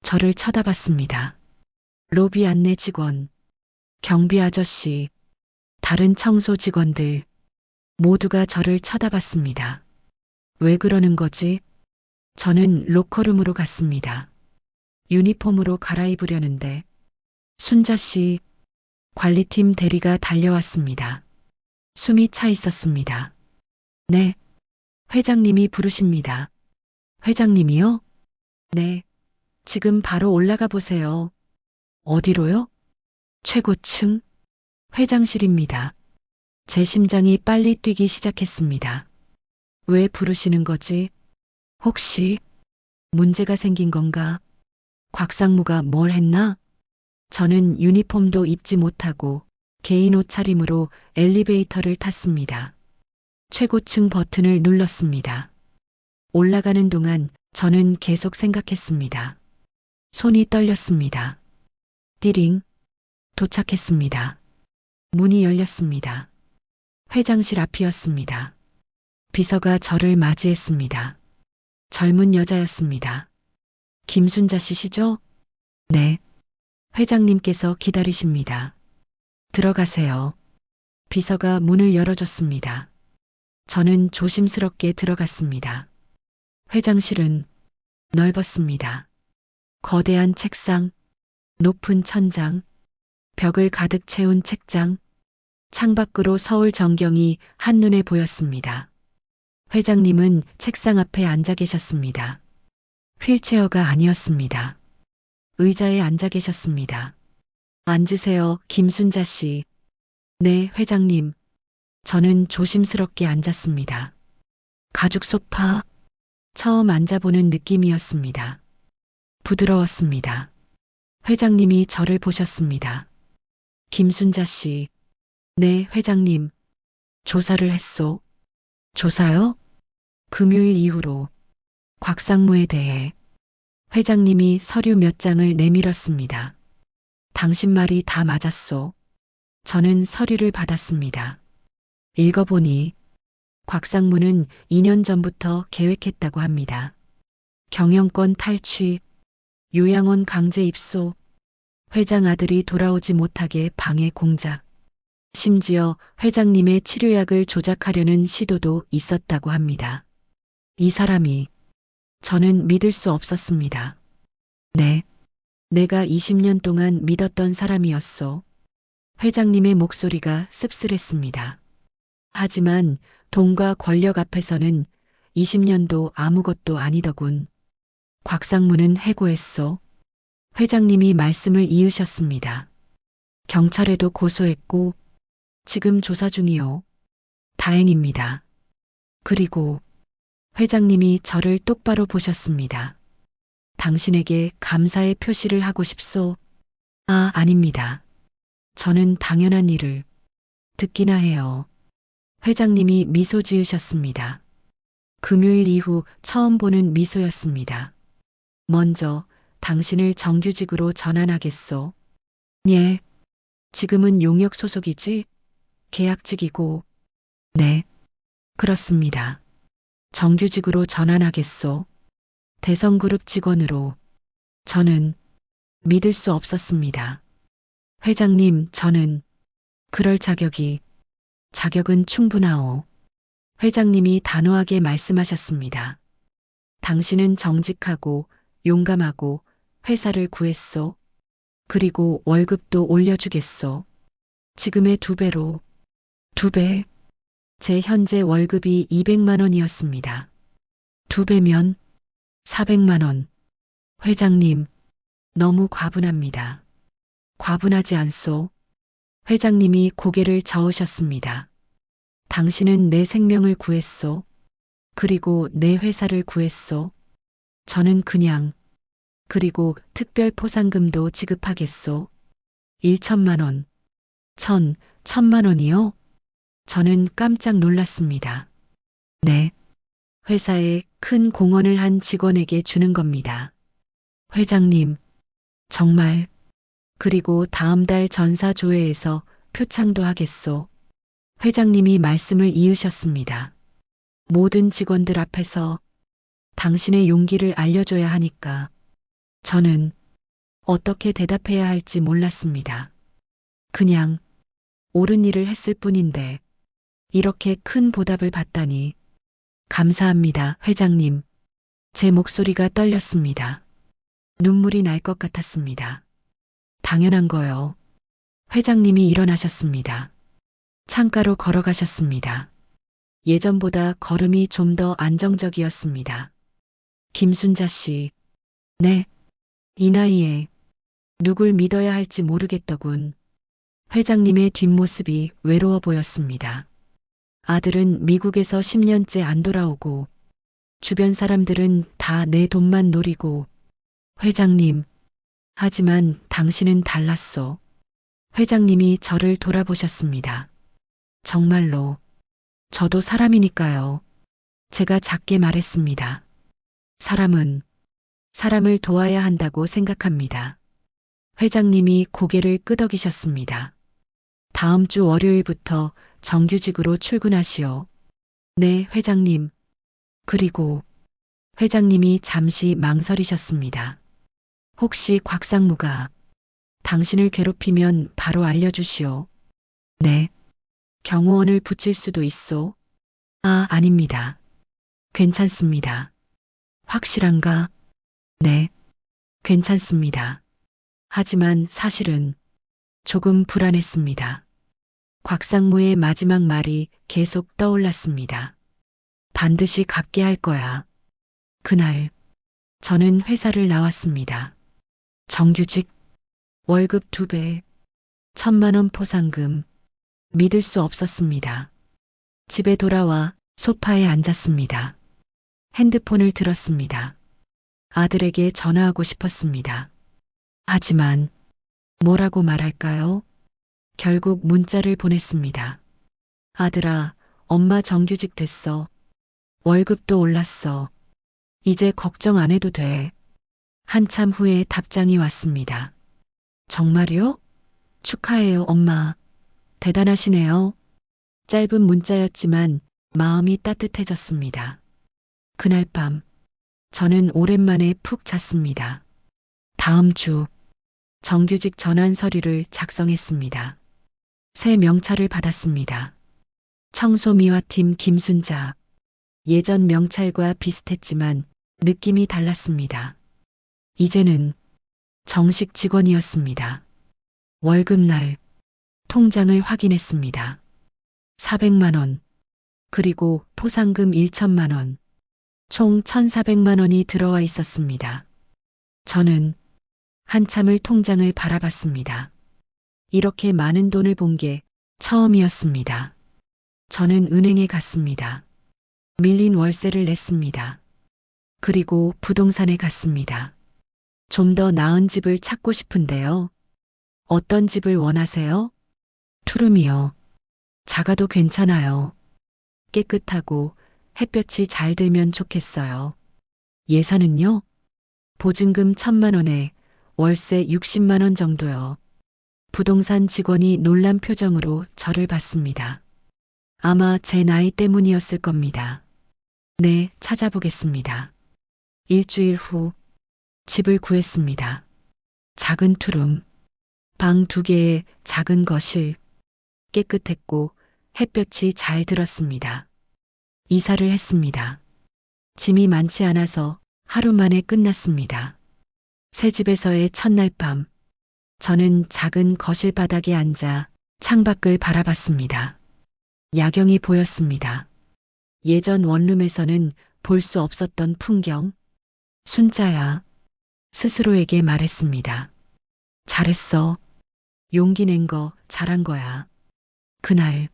저를 쳐다봤습니다. 로비 안내 직원, 경비 아저씨, 다른 청소 직원들 모두가 저를 쳐다봤습니다. 왜 그러는 거지? 저는 로커룸으로 갔습니다. 유니폼으로 갈아입으려는데 순자 씨, 관리팀 대리가 달려왔습니다. 숨이 차 있었습니다. 네, 회장님이 부르십니다. 회장님이요? 네, 지금 바로 올라가 보세요. 어디로요? 최고층? 회장실입니다. 제 심장이 빨리 뛰기 시작했습니다. 왜 부르시는 거지? 혹시 문제가 생긴 건가? 곽상무가 뭘 했나? 저는 유니폼도 입지 못하고 개인 옷차림으로 엘리베이터를 탔습니다. 최고층 버튼을 눌렀습니다. 올라가는 동안 저는 계속 생각했습니다. 손이 떨렸습니다. 띠링. 도착했습니다. 문이 열렸습니다. 회장실 앞이었습니다. 비서가 저를 맞이했습니다. 젊은 여자였습니다. 김순자 씨시죠? 네. 회장님께서 기다리십니다. 들어가세요. 비서가 문을 열어줬습니다. 저는 조심스럽게 들어갔습니다. 회장실은 넓었습니다. 거대한 책상, 높은 천장, 벽을 가득 채운 책장, 창밖으로 서울 전경이 한눈에 보였습니다. 회장님은 책상 앞에 앉아 계셨습니다. 휠체어가 아니었습니다. 의자에 앉아 계셨습니다. 앉으세요, 김순자 씨. 네, 회장님. 저는 조심스럽게 앉았습니다. 가죽 소파, 처음 앉아보는 느낌이었습니다. 부드러웠습니다. 회장님이 저를 보셨습니다. 김순자 씨. 네, 회장님. 조사를 했소. 조사요? 금요일 이후로 곽상무에 대해 회장님이 서류 몇 장을 내밀었습니다. 당신 말이 다 맞았소. 저는 서류를 받았습니다. 읽어보니 곽상무는 2년 전부터 계획했다고 합니다. 경영권 탈취, 요양원 강제 입소, 회장 아들이 돌아오지 못하게 방해 공작, 심지어 회장님의 치료약을 조작하려는 시도도 있었다고 합니다. 이 사람이 저는 믿을 수 없었습니다. 네, 내가 20년 동안 믿었던 사람이었소. 회장님의 목소리가 씁쓸했습니다. 하지만 돈과 권력 앞에서는 20년도 아무것도 아니더군. 곽상무는 해고했소. 회장님이 말씀을 이으셨습니다. 경찰에도 고소했고 지금 조사 중이요. 다행입니다. 그리고 회장님이 저를 똑바로 보셨습니다. 당신에게 감사의 표시를 하고 싶소. 아, 아닙니다. 저는 당연한 일을 듣기나 해요. 회장님이 미소 지으셨습니다. 금요일 이후 처음 보는 미소였습니다. 먼저 당신을 정규직으로 전환하겠소. 예. 지금은 용역 소속이지? 계약직이고. 네. 그렇습니다. 정규직으로 전환하겠소. 대성그룹 직원으로. 저는 믿을 수 없었습니다. 회장님, 저는 그럴 자격은 충분하오. 회장님이 단호하게 말씀하셨습니다. 당신은 정직하고 용감하고 회사를 구했소. 그리고 월급도 올려주겠소. 지금의 2배로. 2배? 제 현재 월급이 200만 원이었습니다. 2배면 400만 원. 회장님, 너무 과분합니다. 과분하지 않소? 회장님이 고개를 저으셨습니다. 당신은 내 생명을 구했소. 그리고 내 회사를 구했소. 저는 그리고 특별 포상금도 지급하겠소. 1천만 원. 1,000만 원이요? 저는 깜짝 놀랐습니다. 네. 회사에 큰 공헌을 한 직원에게 주는 겁니다. 회장님, 정말. 그리고 다음 달 전사조회에서 표창도 하겠소. 회장님이 말씀을 이으셨습니다. 모든 직원들 앞에서 당신의 용기를 알려줘야 하니까 저는 어떻게 대답해야 할지 몰랐습니다. 그냥 옳은 일을 했을 뿐인데 이렇게 큰 보답을 받다니. 감사합니다, 회장님. 제 목소리가 떨렸습니다. 눈물이 날 것 같았습니다. 당연한 거요. 회장님이 일어나셨습니다. 창가로 걸어가셨습니다. 예전보다 걸음이 좀 더 안정적이었습니다. 김순자 씨. 네. 이 나이에 누굴 믿어야 할지 모르겠더군. 회장님의 뒷모습이 외로워 보였습니다. 아들은 미국에서 10년째 안 돌아오고 주변 사람들은 다 내 돈만 노리고. 회장님. 하지만 당신은 달랐소. 회장님이 저를 돌아보셨습니다. 정말로. 저도 사람이니까요. 제가 작게 말했습니다. 사람은 사람을 도와야 한다고 생각합니다. 회장님이 고개를 끄덕이셨습니다. 다음 주 월요일부터 정규직으로 출근하시오. 네, 회장님. 그리고 회장님이 잠시 망설이셨습니다. 혹시 곽상무가 당신을 괴롭히면 바로 알려주시오. 네. 경호원을 붙일 수도 있소. 아, 아닙니다. 괜찮습니다. 확실한가? 네. 괜찮습니다. 하지만 사실은 조금 불안했습니다. 곽상무의 마지막 말이 계속 떠올랐습니다. 반드시 갚게 할 거야. 그날 저는 회사를 나왔습니다. 정규직, 월급 2배, 1,000만 원 포상금. 믿을 수 없었습니다. 집에 돌아와 소파에 앉았습니다. 핸드폰을 들었습니다. 아들에게 전화하고 싶었습니다. 하지만 뭐라고 말할까요? 결국 문자를 보냈습니다. 아들아, 엄마 정규직 됐어. 월급도 올랐어. 이제 걱정 안 해도 돼. 한참 후에 답장이 왔습니다. 정말요? 축하해요, 엄마. 대단하시네요. 짧은 문자였지만 마음이 따뜻해졌습니다. 그날 밤, 저는 오랜만에 푹 잤습니다. 다음 주 정규직 전환 서류를 작성했습니다. 새 명찰을 받았습니다. 청소미화팀 김순자. 예전 명찰과 비슷했지만 느낌이 달랐습니다. 이제는 정식 직원이었습니다. 월급날 통장을 확인했습니다. 400만 원, 그리고 포상금 1천만 원, 총 1,400만 원이 들어와 있었습니다. 저는 한참을 통장을 바라봤습니다. 이렇게 많은 돈을 본 게 처음이었습니다. 저는 은행에 갔습니다. 밀린 월세를 냈습니다. 그리고 부동산에 갔습니다. 좀 더 나은 집을 찾고 싶은데요. 어떤 집을 원하세요? 투룸이요. 작아도 괜찮아요. 깨끗하고 햇볕이 잘 들면 좋겠어요. 예산은요? 보증금 1,000만 원에 월세 60만 원 정도요. 부동산 직원이 놀란 표정으로 저를 봤습니다. 아마 제 나이 때문이었을 겁니다. 네, 찾아보겠습니다. 일주일 후 집을 구했습니다. 작은 투룸, 방 2개에 작은 거실, 깨끗했고 햇볕이 잘 들었습니다. 이사를 했습니다. 짐이 많지 않아서 하루 만에 끝났습니다. 새 집에서의 첫날 밤, 저는 작은 거실 바닥에 앉아 창밖을 바라봤습니다. 야경이 보였습니다. 예전 원룸에서는 볼 수 없었던 풍경. 순자야, 스스로에게 말했습니다. 잘했어. 용기 낸 거 잘한 거야. 그날,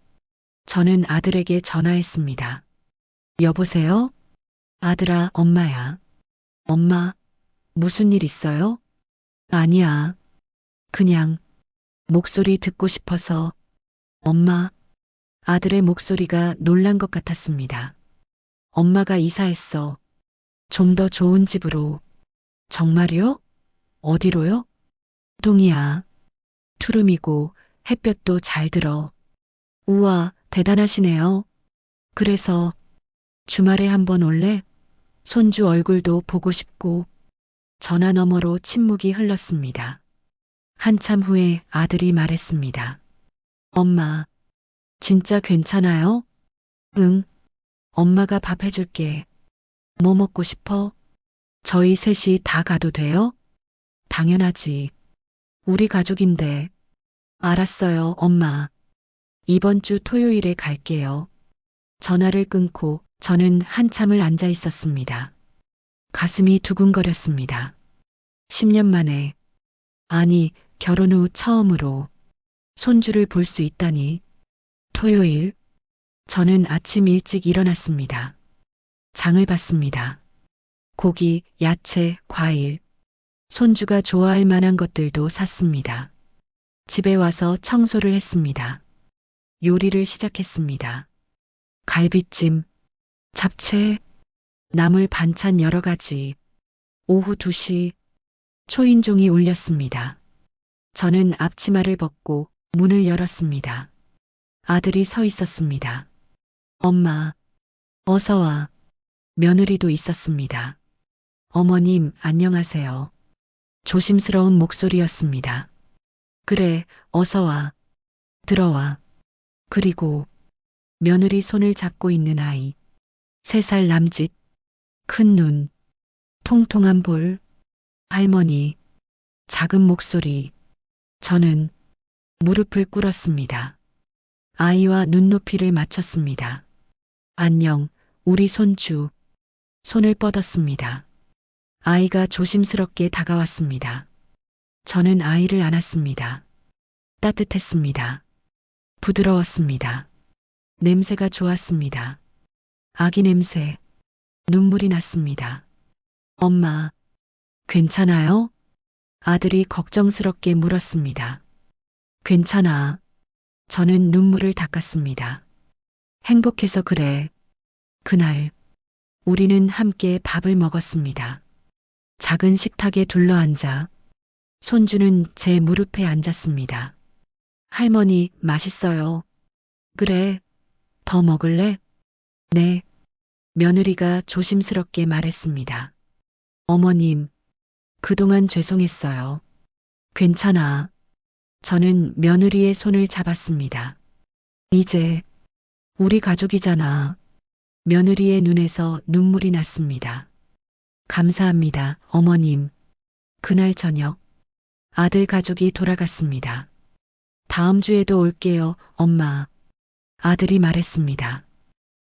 저는 아들에게 전화했습니다. 여보세요? 아들아, 엄마야. 엄마, 무슨 일 있어요? 아니야. 그냥 목소리 듣고 싶어서. 엄마, 아들의 목소리가 놀란 것 같았습니다. 엄마가 이사했어. 좀 더 좋은 집으로. 정말요? 어디로요? 동이야. 투룸이고 햇볕도 잘 들어. 우와, 대단하시네요. 그래서 주말에 한번 올래? 손주 얼굴도 보고 싶고. 전화 너머로 침묵이 흘렀습니다. 한참 후에 아들이 말했습니다. 엄마, 진짜 괜찮아요? 응. 엄마가 밥 해줄게. 뭐 먹고 싶어? 저희 셋이 다 가도 돼요? 당연하지. 우리 가족인데. 알았어요, 엄마. 이번 주 토요일에 갈게요. 전화를 끊고 저는 한참을 앉아 있었습니다. 가슴이 두근거렸습니다. 10년 만에, 아니, 결혼 후 처음으로 손주를 볼 수 있다니. 토요일, 저는 아침 일찍 일어났습니다. 장을 봤습니다. 고기, 야채, 과일, 손주가 좋아할 만한 것들도 샀습니다. 집에 와서 청소를 했습니다. 요리를 시작했습니다. 갈비찜, 잡채, 나물 반찬 여러 가지. 오후 2시, 초인종이 울렸습니다. 저는 앞치마를 벗고 문을 열었습니다. 아들이 서 있었습니다. 엄마, 어서 와. 며느리도 있었습니다. 어머님, 안녕하세요. 조심스러운 목소리였습니다. 그래, 어서 와. 들어와. 그리고 며느리 손을 잡고 있는 아이. 3살 남짓, 큰 눈, 통통한 볼, 할머니, 작은 목소리. 저는 무릎을 꿇었습니다. 아이와 눈높이를 맞췄습니다. 안녕, 우리 손주. 손을 뻗었습니다. 아이가 조심스럽게 다가왔습니다. 저는 아이를 안았습니다. 따뜻했습니다. 부드러웠습니다. 냄새가 좋았습니다. 아기 냄새. 눈물이 났습니다. 엄마, 괜찮아요? 아들이 걱정스럽게 물었습니다. 괜찮아. 저는 눈물을 닦았습니다. 행복해서 그래. 그날 우리는 함께 밥을 먹었습니다. 작은 식탁에 둘러앉아 손주는 제 무릎에 앉았습니다. 할머니, 맛있어요. 그래, 더 먹을래? 네. 며느리가 조심스럽게 말했습니다. 어머님, 그동안 죄송했어요. 괜찮아. 저는 며느리의 손을 잡았습니다. 이제 우리 가족이잖아. 며느리의 눈에서 눈물이 났습니다. 감사합니다, 어머님. 그날 저녁 아들 가족이 돌아갔습니다. 다음 주에도 올게요, 엄마. 아들이 말했습니다.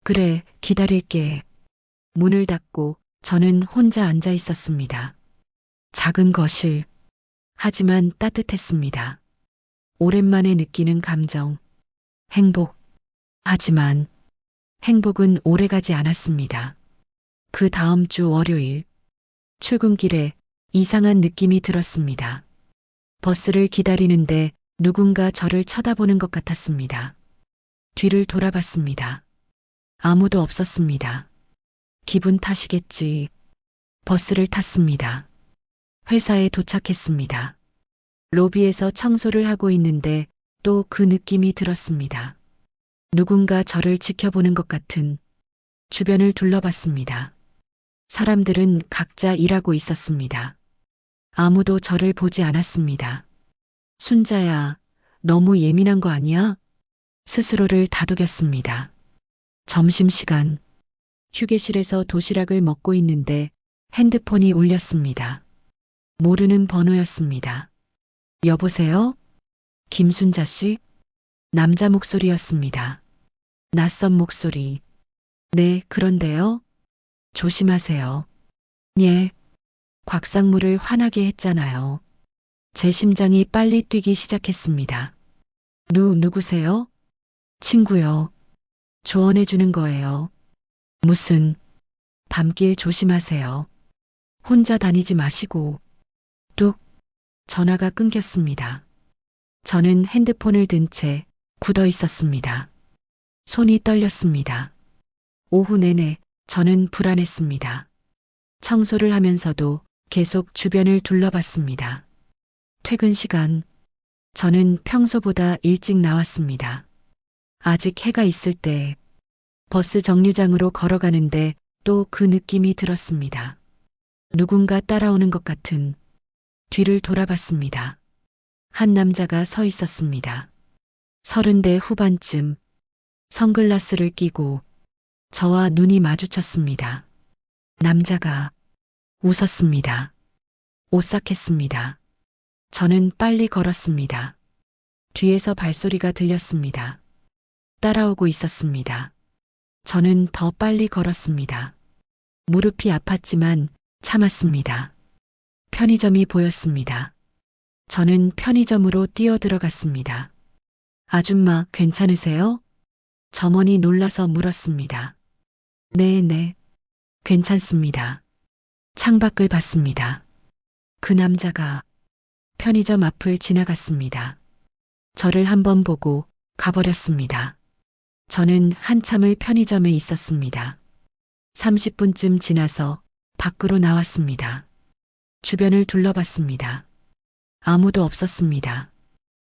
그래, 기다릴게. 문을 닫고 저는 혼자 앉아 있었습니다. 작은 거실. 하지만 따뜻했습니다. 오랜만에 느끼는 감정. 행복. 하지만 행복은 오래가지 않았습니다. 그 다음 주 월요일. 출근길에 이상한 느낌이 들었습니다. 버스를 기다리는데 누군가 저를 쳐다보는 것 같았습니다. 뒤를 돌아봤습니다. 아무도 없었습니다. 기분 탓이겠지. 버스를 탔습니다. 회사에 도착했습니다. 로비에서 청소를 하고 있는데 또 그 느낌이 들었습니다. 누군가 저를 지켜보는 것 같은. 주변을 둘러봤습니다. 사람들은 각자 일하고 있었습니다. 아무도 저를 보지 않았습니다. 순자야, 너무 예민한 거 아니야? 스스로를 다독였습니다. 점심시간. 휴게실에서 도시락을 먹고 있는데 핸드폰이 울렸습니다. 모르는 번호였습니다. 여보세요? 김순자 씨? 남자 목소리였습니다. 낯선 목소리. 네, 그런데요? 조심하세요. 예. 곽상무를 화나게 했잖아요. 제 심장이 빨리 뛰기 시작했습니다. 누구세요? 친구요. 조언해 주는 거예요. 무슨, 밤길 조심하세요. 혼자 다니지 마시고. 뚝, 전화가 끊겼습니다. 저는 핸드폰을 든 채 굳어 있었습니다. 손이 떨렸습니다. 오후 내내 저는 불안했습니다. 청소를 하면서도 계속 주변을 둘러봤습니다. 퇴근 시간. 저는 평소보다 일찍 나왔습니다. 아직 해가 있을 때 버스 정류장으로 걸어가는데 또 그 느낌이 들었습니다. 누군가 따라오는 것 같은. 뒤를 돌아봤습니다. 한 남자가 서 있었습니다. 30대 후반쯤. 선글라스를 끼고 저와 눈이 마주쳤습니다. 남자가 웃었습니다. 오싹했습니다. 저는 빨리 걸었습니다. 뒤에서 발소리가 들렸습니다. 따라오고 있었습니다. 저는 더 빨리 걸었습니다. 무릎이 아팠지만 참았습니다. 편의점이 보였습니다. 저는 편의점으로 뛰어들어갔습니다. 아줌마, 괜찮으세요? 점원이 놀라서 물었습니다. 네, 괜찮습니다. 창밖을 봤습니다. 그 남자가 편의점 앞을 지나갔습니다. 저를 한번 보고 가버렸습니다. 저는 한참을 편의점에 있었습니다. 30분쯤 지나서 밖으로 나왔습니다. 주변을 둘러봤습니다. 아무도 없었습니다.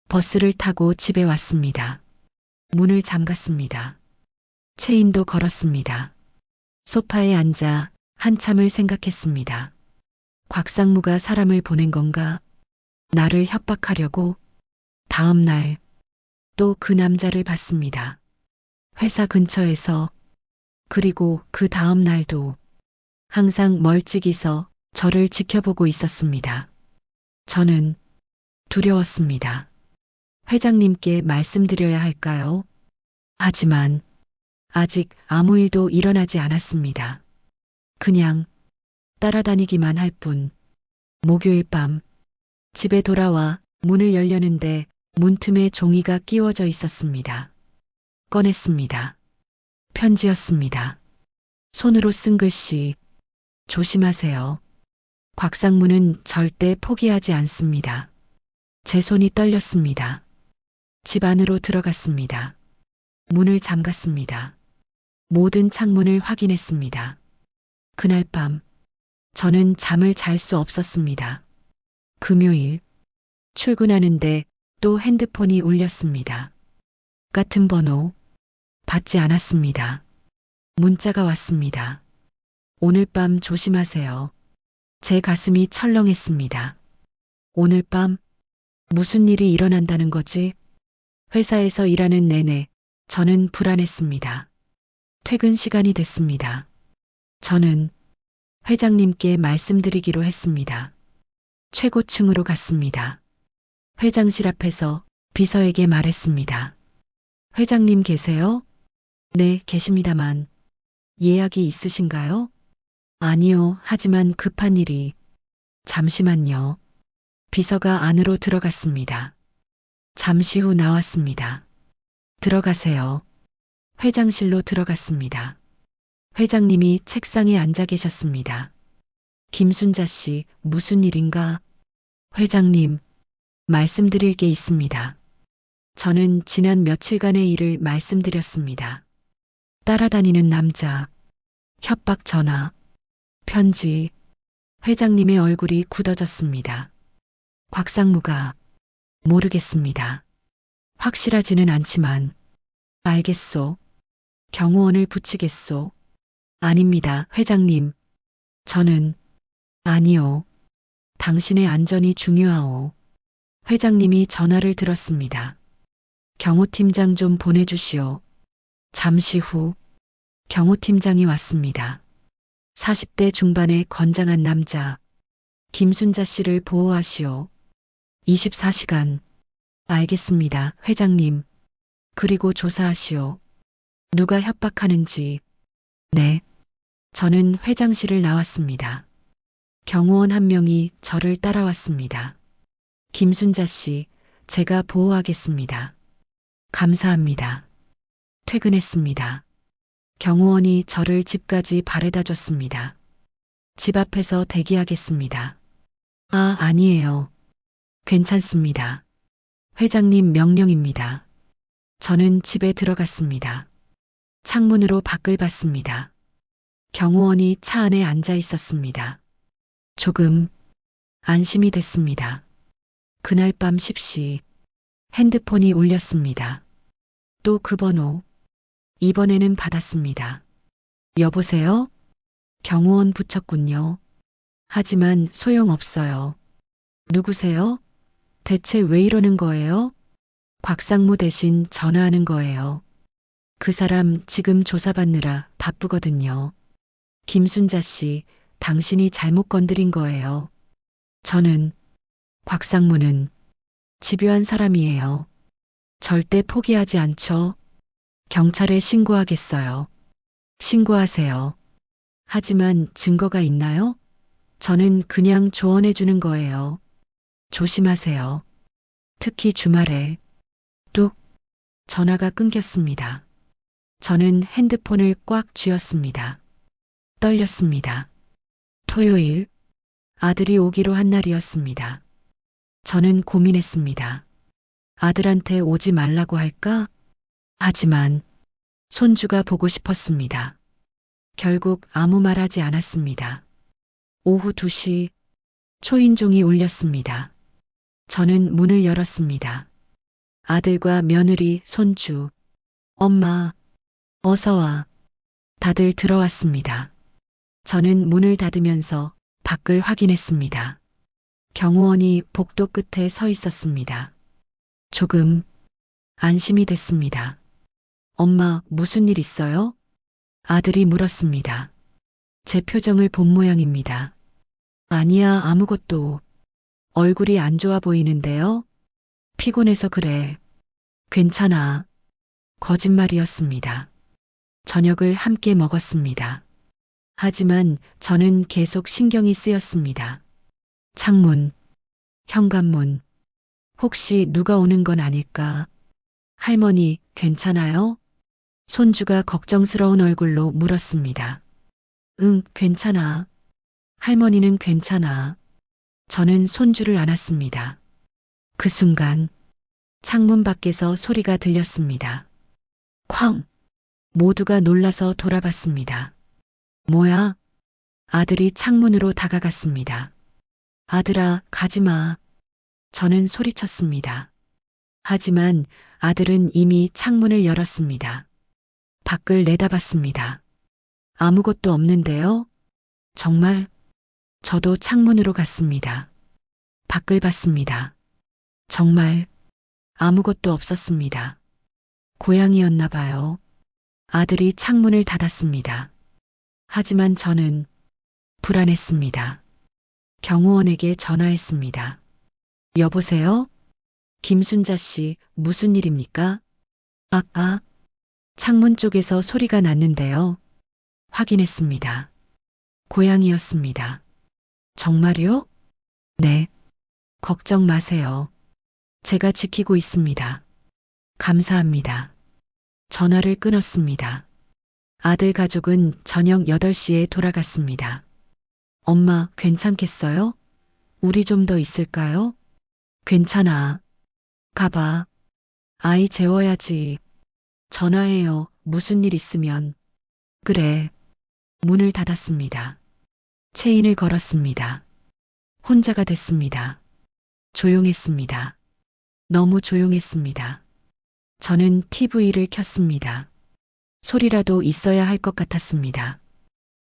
버스를 타고 집에 왔습니다. 문을 잠갔습니다. 체인도 걸었습니다. 소파에 앉아 한참을 생각했습니다. 곽상무가 사람을 보낸 건가? 나를 협박하려고? 다음 날 또 그 남자를 봤습니다. 회사 근처에서. 그리고 그 다음 날도 항상 멀찍이 서 저를 지켜보고 있었습니다. 저는 두려웠습니다. 회장님께 말씀드려야 할까요? 하지만 아직 아무 일도 일어나지 않았습니다. 그냥 따라다니기만 할 뿐. 목요일 밤 집에 돌아와 문을 열려는데 문틈에 종이가 끼워져 있었습니다. 꺼냈습니다. 편지였습니다. 손으로 쓴 글씨. 조심하세요. 곽상무는 절대 포기하지 않습니다. 제 손이 떨렸습니다. 집 안으로 들어갔습니다. 문을 잠갔습니다. 모든 창문을 확인했습니다. 그날 밤, 저는 잠을 잘 수 없었습니다. 금요일, 출근하는데 또 핸드폰이 울렸습니다. 같은 번호, 받지 않았습니다. 문자가 왔습니다. 오늘 밤 조심하세요. 제 가슴이 철렁했습니다. 오늘 밤, 무슨 일이 일어난다는 거지? 회사에서 일하는 내내 저는 불안했습니다. 퇴근 시간이 됐습니다. 저는 회장님께 말씀드리기로 했습니다. 최고층으로 갔습니다. 회장실 앞에서 비서에게 말했습니다. 회장님 계세요? 네, 계십니다만. 예약이 있으신가요? 아니요, 하지만 급한 일이. 잠시만요. 비서가 안으로 들어갔습니다. 잠시 후 나왔습니다. 들어가세요. 회장실로 들어갔습니다. 회장님이 책상에 앉아 계셨습니다. 김순자 씨, 무슨 일인가? 회장님, 말씀드릴 게 있습니다. 저는 지난 며칠간의 일을 말씀드렸습니다. 따라다니는 남자, 협박 전화, 편지, 회장님의 얼굴이 굳어졌습니다. 곽상무가 모르겠습니다. 확실하지는 않지만 알겠소. 경호원을 붙이겠소. 아닙니다, 회장님. 저는 아니요. 당신의 안전이 중요하오. 회장님이 전화를 들었습니다. 경호팀장 좀 보내주시오. 잠시 후 경호팀장이 왔습니다. 40대 중반의 건장한 남자. 김순자 씨를 보호하시오. 24시간. 알겠습니다, 회장님. 그리고 조사하시오. 누가 협박하는지. 네. 저는 회장실을 나왔습니다. 경호원 한 명이 저를 따라왔습니다. 김순자 씨, 제가 보호하겠습니다. 감사합니다. 퇴근했습니다. 경호원이 저를 집까지 바래다 줬습니다. 집 앞에서 대기하겠습니다. 아, 아니에요. 괜찮습니다. 회장님 명령입니다. 저는 집에 들어갔습니다. 창문으로 밖을 봤습니다. 경호원이 차 안에 앉아 있었습니다. 조금 안심이 됐습니다. 그날 밤 10시 핸드폰이 울렸습니다. 또 그 번호. 이번에는 받았습니다. 여보세요? 경호원 붙였군요. 하지만 소용없어요. 누구세요? 대체 왜 이러는 거예요? 곽상무 대신 전화하는 거예요. 그 사람 지금 조사받느라 바쁘거든요. 김순자 씨, 당신이 잘못 건드린 거예요. 저는, 곽상무는 집요한 사람이에요. 절대 포기하지 않죠. 경찰에 신고하겠어요. 신고하세요. 하지만 증거가 있나요? 저는 그냥 조언해 주는 거예요. 조심하세요. 특히 주말에. 뚝. 전화가 끊겼습니다. 저는 핸드폰을 꽉 쥐었습니다. 떨렸습니다. 토요일, 아들이 오기로 한 날이었습니다. 저는 고민했습니다. 아들한테 오지 말라고 할까? 하지만 손주가 보고 싶었습니다. 결국 아무 말 하지 않았습니다. 오후 2시 초인종이 울렸습니다. 저는 문을 열었습니다. 아들과 며느리, 손주, 엄마, 어서 와. 다들 들어왔습니다. 저는 문을 닫으면서 밖을 확인했습니다. 경호원이 복도 끝에 서 있었습니다. 조금 안심이 됐습니다. 엄마, 무슨 일 있어요? 아들이 물었습니다. 제 표정을 본 모양입니다. 아니야, 아무것도. 얼굴이 안 좋아 보이는데요? 피곤해서 그래. 괜찮아. 거짓말이었습니다. 저녁을 함께 먹었습니다. 하지만 저는 계속 신경이 쓰였습니다. 창문, 현관문. 혹시 누가 오는 건 아닐까? 할머니, 괜찮아요? 손주가 걱정스러운 얼굴로 물었습니다. 응, 괜찮아. 할머니는 괜찮아. 저는 손주를 안았습니다. 그 순간 창문 밖에서 소리가 들렸습니다. 쾅! 모두가 놀라서 돌아봤습니다. 뭐야? 아들이 창문으로 다가갔습니다. 아들아, 가지 마. 저는 소리쳤습니다. 하지만 아들은 이미 창문을 열었습니다. 밖을 내다봤습니다. 아무것도 없는데요? 정말? 저도 창문으로 갔습니다. 밖을 봤습니다. 정말 아무것도 없었습니다. 고양이였나 봐요. 아들이 창문을 닫았습니다. 하지만 저는 불안했습니다. 경호원에게 전화했습니다. 여보세요? 김순자 씨, 무슨 일입니까? 창문 쪽에서 소리가 났는데요. 확인했습니다. 고양이였습니다. 정말요? 네. 걱정 마세요. 제가 지키고 있습니다. 감사합니다. 전화를 끊었습니다. 아들 가족은 저녁 8시에 돌아갔습니다. 엄마, 괜찮겠어요? 우리 좀 더 있을까요? 괜찮아. 가봐. 아이 재워야지. 전화해요. 무슨 일 있으면. 그래. 문을 닫았습니다. 체인을 걸었습니다. 혼자가 됐습니다. 조용했습니다. 너무 조용했습니다. 저는 TV를 켰습니다. 소리라도 있어야 할 것 같았습니다.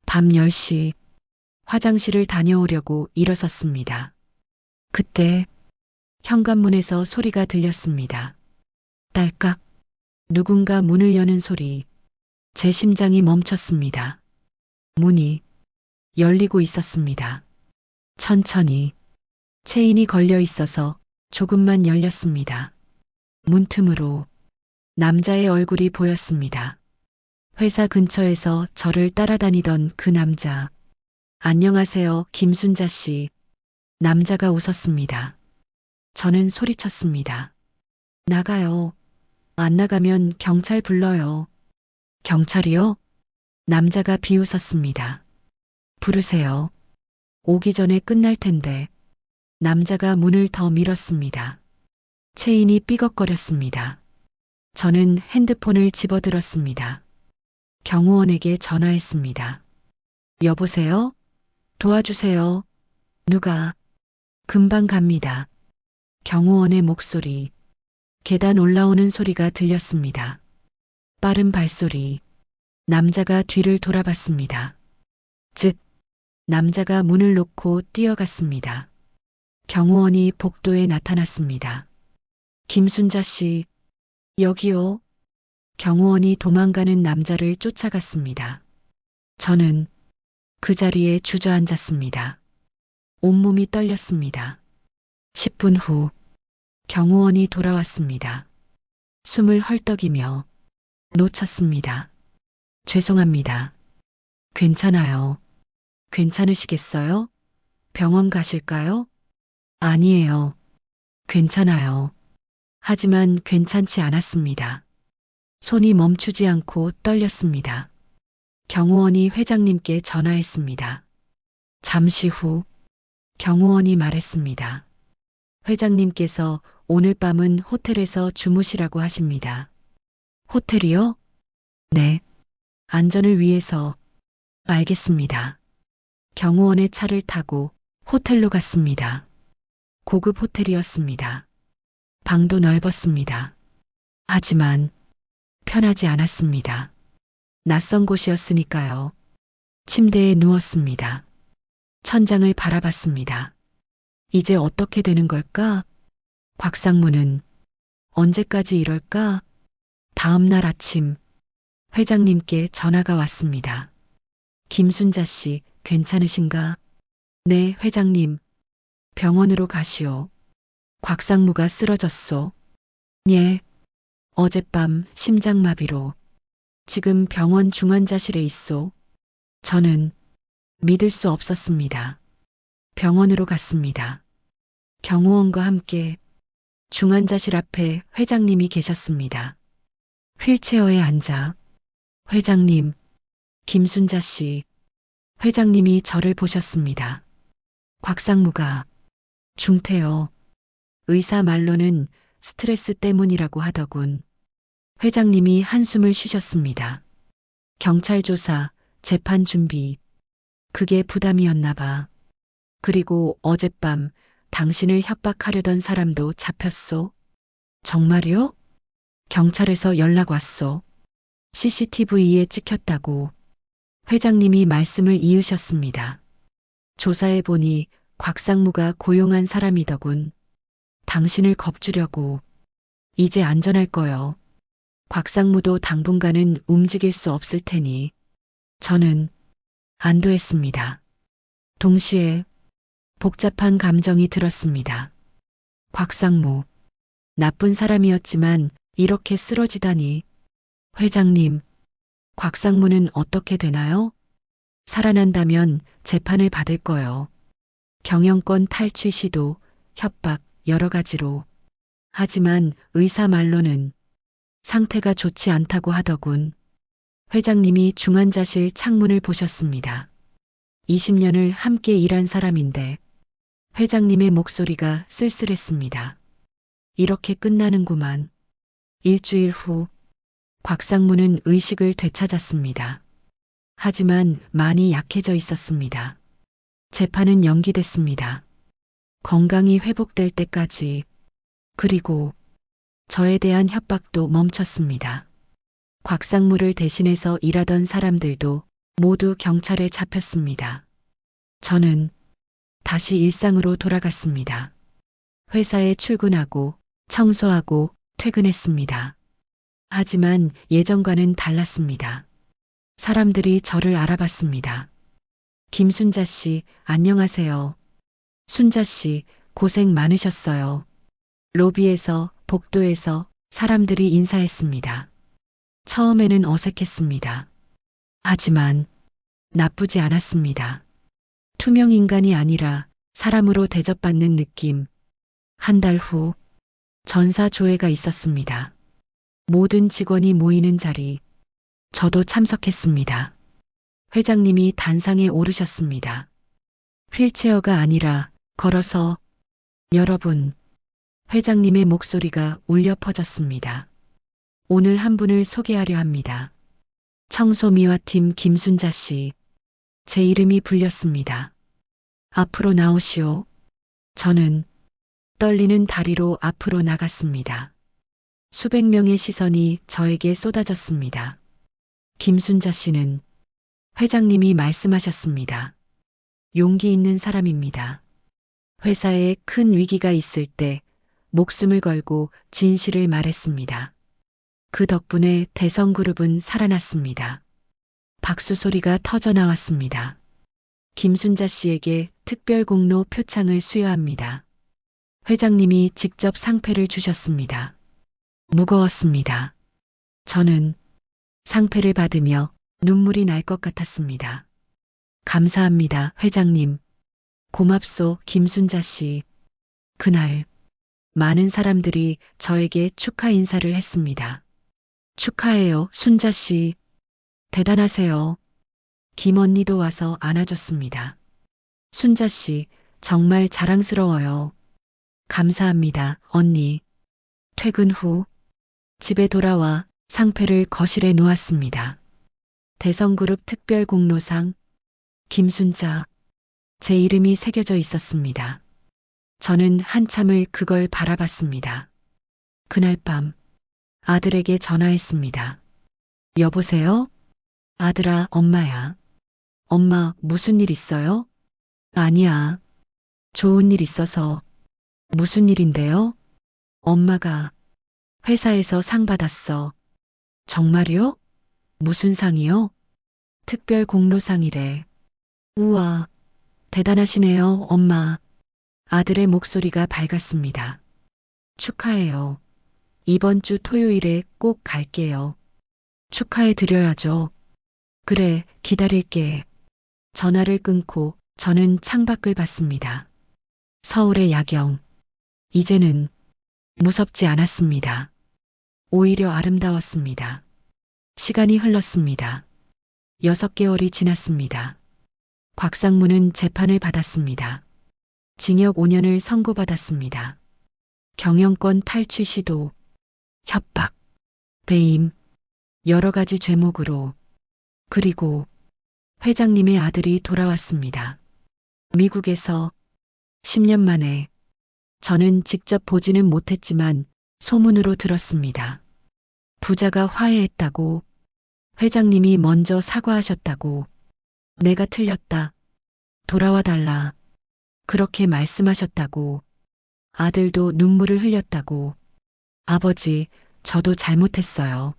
밤 10시 화장실을 다녀오려고 일어섰습니다. 그때 현관문에서 소리가 들렸습니다. 딸깍. 누군가 문을 여는 소리. 제 심장이 멈췄습니다. 문이 열리고 있었습니다. 천천히 체인이 걸려 있어서 조금만 열렸습니다. 문틈으로 남자의 얼굴이 보였습니다. 회사 근처에서 저를 따라다니던 그 남자. 안녕하세요, 김순자 씨. 남자가 웃었습니다. 저는 소리쳤습니다. 나가요. 안 나가면 경찰 불러요. 경찰이요? 남자가 비웃었습니다. 부르세요. 오기 전에 끝날 텐데. 남자가 문을 더 밀었습니다. 체인이 삐걱거렸습니다. 저는 핸드폰을 집어들었습니다. 경호원에게 전화했습니다. 여보세요? 도와주세요. 누가? 금방 갑니다. 경호원의 목소리. 계단 올라오는 소리가 들렸습니다. 빠른 발소리. 남자가 뒤를 돌아봤습니다. 즉, 남자가 문을 놓고 뛰어갔습니다. 경호원이 복도에 나타났습니다. 김순자 씨, 여기요. 경호원이 도망가는 남자를 쫓아갔습니다. 저는 그 자리에 주저앉았습니다. 온몸이 떨렸습니다. 10분 후 경호원이 돌아왔습니다. 숨을 헐떡이며 놓쳤습니다. 죄송합니다. 괜찮아요. 괜찮으시겠어요? 병원 가실까요? 아니에요. 괜찮아요. 하지만 괜찮지 않았습니다. 손이 멈추지 않고 떨렸습니다. 경호원이 회장님께 전화했습니다. 잠시 후 경호원이 말했습니다. 회장님께서 오늘 밤은 호텔에서 주무시라고 하십니다. 호텔이요? 네. 안전을 위해서. 알겠습니다. 경호원의 차를 타고 호텔로 갔습니다. 고급 호텔이었습니다. 방도 넓었습니다. 하지만 편하지 않았습니다. 낯선 곳이었으니까요. 침대에 누웠습니다. 천장을 바라봤습니다. 이제 어떻게 되는 걸까? 곽상무는 언제까지 이럴까? 다음 날 아침 회장님께 전화가 왔습니다. 김순자 씨, 괜찮으신가? 네, 회장님. 병원으로 가시오. 곽상무가 쓰러졌소. 예. 어젯밤 심장마비로. 지금 병원 중환자실에 있소. 저는 믿을 수 없었습니다. 병원으로 갔습니다. 경호원과 함께 중환자실 앞에 회장님이 계셨습니다. 휠체어에 앉아 회장님, 김순자 씨, 회장님이 저를 보셨습니다. 곽상무가 중태요. 의사 말로는 스트레스 때문이라고 하더군. 회장님이 한숨을 쉬셨습니다. 경찰 조사, 재판 준비. 그게 부담이었나 봐. 그리고 어젯밤 당신을 협박하려던 사람도 잡혔소. 정말요? 경찰에서 연락 왔소. CCTV에 찍혔다고. 회장님이 말씀을 이으셨습니다. 조사해 보니 곽상무가 고용한 사람이더군. 당신을 겁주려고. 이제 안전할 거요. 곽상무도 당분간은 움직일 수 없을 테니. 저는 안도했습니다. 동시에 복잡한 감정이 들었습니다. 곽상무. 나쁜 사람이었지만 이렇게 쓰러지다니. 회장님, 곽상무는 어떻게 되나요? 살아난다면 재판을 받을 거요. 경영권 탈취 시도, 협박, 여러 가지로. 하지만 의사 말로는 상태가 좋지 않다고 하더군. 회장님이 중환자실 창문을 보셨습니다. 20년을 함께 일한 사람인데 회장님의 목소리가 쓸쓸했습니다. 이렇게 끝나는구만. 일주일 후 곽상무는 의식을 되찾았습니다. 하지만 많이 약해져 있었습니다. 재판은 연기됐습니다. 건강이 회복될 때까지. 그리고 저에 대한 협박도 멈췄습니다. 곽상무를 대신해서 일하던 사람들도 모두 경찰에 잡혔습니다. 저는 다시 일상으로 돌아갔습니다. 회사에 출근하고 청소하고 퇴근했습니다. 하지만 예전과는 달랐습니다. 사람들이 저를 알아봤습니다. 김순자 씨, 안녕하세요. 순자 씨, 고생 많으셨어요. 로비에서, 복도에서 사람들이 인사했습니다. 처음에는 어색했습니다. 하지만 나쁘지 않았습니다. 투명 인간이 아니라 사람으로 대접받는 느낌. 한 달 후 전사조회가 있었습니다. 모든 직원이 모이는 자리. 저도 참석했습니다. 회장님이 단상에 오르셨습니다. 휠체어가 아니라 걸어서. 여러분, 회장님의 목소리가 울려 퍼졌습니다. 오늘 한 분을 소개하려 합니다. 청소미화팀 김순자 씨. 제 이름이 불렸습니다. 앞으로 나오시오. 저는 떨리는 다리로 앞으로 나갔습니다. 수백 명의 시선이 저에게 쏟아졌습니다. 김순자 씨는 회장님이 말씀하셨습니다. 용기 있는 사람입니다. 회사에 큰 위기가 있을 때 목숨을 걸고 진실을 말했습니다. 그 덕분에 대성그룹은 살아났습니다. 박수 소리가 터져 나왔습니다. 김순자 씨에게 특별 공로 표창을 수여합니다. 회장님이 직접 상패를 주셨습니다. 무거웠습니다. 저는 상패를 받으며 눈물이 날 것 같았습니다. 감사합니다, 회장님. 고맙소, 김순자 씨. 그날 많은 사람들이 저에게 축하 인사를 했습니다. 축하해요, 순자 씨. 대단하세요. 김 언니도 와서 안아줬습니다. 순자 씨, 정말 자랑스러워요. 감사합니다, 언니. 퇴근 후 집에 돌아와 상패를 거실에 놓았습니다. 대성그룹 특별 공로상, 김순자. 제 이름이 새겨져 있었습니다. 저는 한참을 그걸 바라봤습니다. 그날 밤 아들에게 전화했습니다. 여보세요? 아들아, 엄마야. 엄마, 무슨 일 있어요? 아니야. 좋은 일 있어서. 무슨 일인데요? 엄마가 회사에서 상 받았어. 정말요? 무슨 상이요? 특별 공로상이래. 우와, 대단하시네요, 엄마. 아들의 목소리가 밝았습니다. 축하해요. 이번 주 토요일에 꼭 갈게요. 축하해 드려야죠. 그래, 기다릴게. 전화를 끊고 저는 창밖을 봤습니다. 서울의 야경. 이제는 무섭지 않았습니다. 오히려 아름다웠습니다. 시간이 흘렀습니다. 6개월이 지났습니다. 곽상무는 재판을 받았습니다. 징역 5년을 선고받았습니다. 경영권 탈취 시도, 협박, 배임, 여러 가지 죄목으로. 그리고 회장님의 아들이 돌아왔습니다. 미국에서 10년 만에. 저는 직접 보지는 못했지만 소문으로 들었습니다. 부자가 화해했다고, 회장님이 먼저 사과하셨다고, 내가 틀렸다, 돌아와 달라, 그렇게 말씀하셨다고, 아들도 눈물을 흘렸다고, 아버지, 저도 잘못했어요.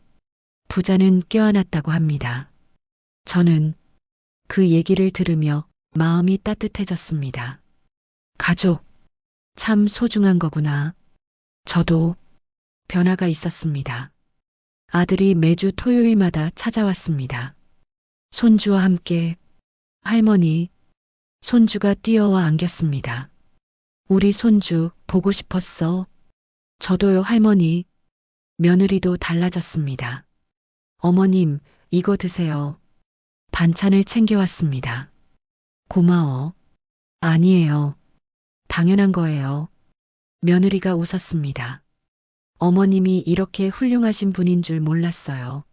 부자는 껴안았다고 합니다. 저는 그 얘기를 들으며 마음이 따뜻해졌습니다. 가족, 참 소중한 거구나. 저도 변화가 있었습니다. 아들이 매주 토요일마다 찾아왔습니다. 손주와 함께. 할머니, 손주가 뛰어와 안겼습니다. 우리 손주 보고 싶었어. 저도요, 할머니. 며느리도 달라졌습니다. 어머님, 이거 드세요. 반찬을 챙겨왔습니다. 고마워. 아니에요. 당연한 거예요. 며느리가 웃었습니다. 어머님이 이렇게 훌륭하신 분인 줄 몰랐어요.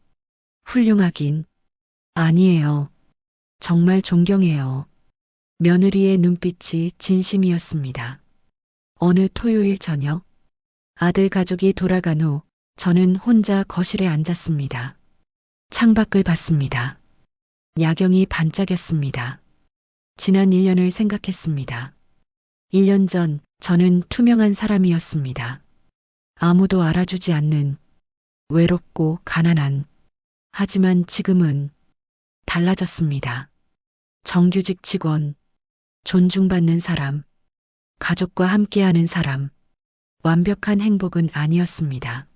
훌륭하긴. 아니에요. 정말 존경해요. 며느리의 눈빛이 진심이었습니다. 어느 토요일 저녁, 아들 가족이 돌아간 후 저는 혼자 거실에 앉았습니다. 창밖을 봤습니다. 야경이 반짝였습니다. 지난 1년을 생각했습니다. 1년 전 저는 투명한 사람이었습니다. 아무도 알아주지 않는, 외롭고 가난한. 하지만 지금은 달라졌습니다. 정규직 직원, 존중받는 사람, 가족과 함께하는 사람. 완벽한 행복은 아니었습니다.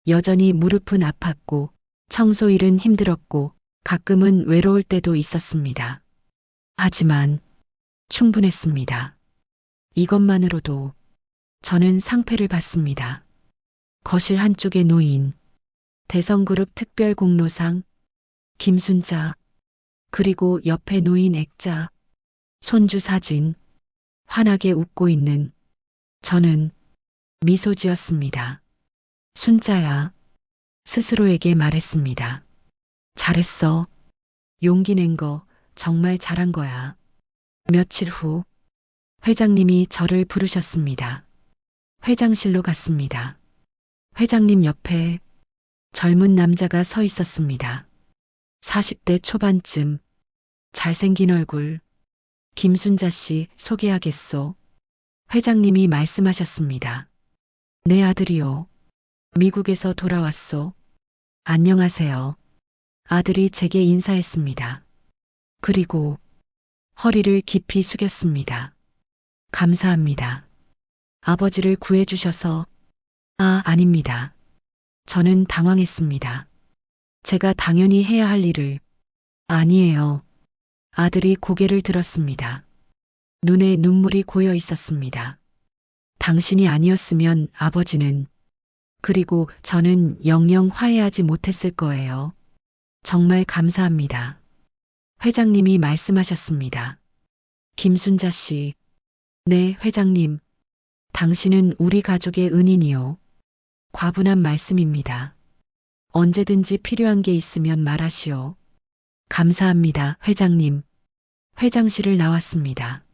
여전히 무릎은 아팠고, 청소 일은 힘들었고, 가끔은 외로울 때도 있었습니다. 하지만 충분했습니다. 이것만으로도 저는 상패를 받습니다. 거실 한쪽에 놓인 대성그룹 특별 공로상, 김순자, 그리고 옆에 놓인 액자, 손주 사진, 환하게 웃고 있는. 저는 미소 지었습니다. 순자야, 스스로에게 말했습니다. 잘했어. 용기 낸 거 정말 잘한 거야. 며칠 후 회장님이 저를 부르셨습니다. 회장실로 갔습니다. 회장님 옆에 젊은 남자가 서 있었습니다. 40대 초반쯤, 잘생긴 얼굴. 김순자 씨 소개하겠소. 회장님이 말씀하셨습니다. 내 아들이요. 미국에서 돌아왔소. 안녕하세요. 아들이 제게 인사했습니다. 그리고 허리를 깊이 숙였습니다. 감사합니다. 아버지를 구해주셔서. 아닙니다. 저는 당황했습니다. 제가 당연히 해야 할 일을. 아니에요. 아들이 고개를 들었습니다. 눈에 눈물이 고여 있었습니다. 당신이 아니었으면 아버지는, 그리고 저는 영영 화해하지 못했을 거예요. 정말 감사합니다. 회장님이 말씀하셨습니다. 김순자 씨. 네, 회장님. 당신은 우리 가족의 은인이요. 과분한 말씀입니다. 언제든지 필요한 게 있으면 말하시오. 감사합니다, 회장님. 회장실을 나왔습니다.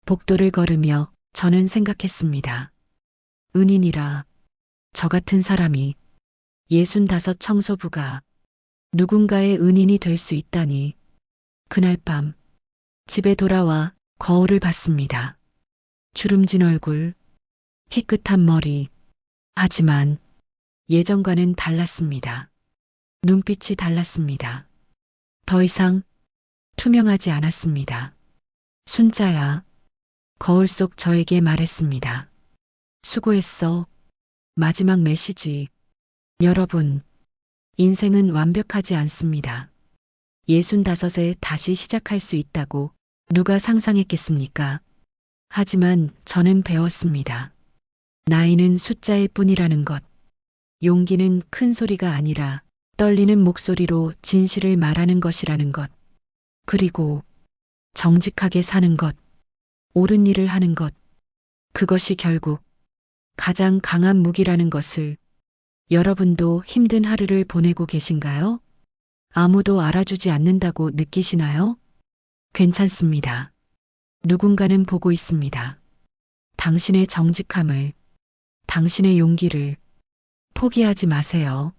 복도를 걸으며 저는 생각했습니다. 은인이라, 저 같은 사람이, 65 청소부가 누군가의 은인이 될 수 있다니. 그날 밤 집에 돌아와 거울을 봤습니다. 주름진 얼굴, 희끗한 머리. 하지만 예전과는 달랐습니다. 눈빛이 달랐습니다. 더 이상 투명하지 않았습니다. 순자야. 거울 속 저에게 말했습니다. 수고했어. 마지막 메시지. 여러분, 인생은 완벽하지 않습니다. 65에 다시 시작할 수 있다고 누가 상상했겠습니까? 하지만 저는 배웠습니다. 나이는 숫자일 뿐이라는 것. 용기는 큰 소리가 아니라 떨리는 목소리로 진실을 말하는 것이라는 것. 그리고 정직하게 사는 것. 옳은 일을 하는 것. 그것이 결국 가장 강한 무기라는 것을 여러분도 힘든 하루를 보내고 계신가요? 아무도 알아주지 않는다고 느끼시나요? 괜찮습니다. 누군가는 보고 있습니다. 당신의 정직함을, 당신의 용기를 포기하지 마세요.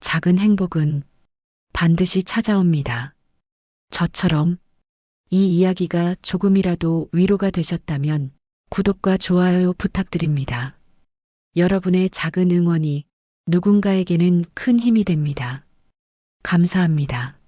작은 행복은 반드시 찾아옵니다. 저처럼 이 이야기가 조금이라도 위로가 되셨다면 구독과 좋아요 부탁드립니다. 여러분의 작은 응원이 누군가에게는 큰 힘이 됩니다. 감사합니다.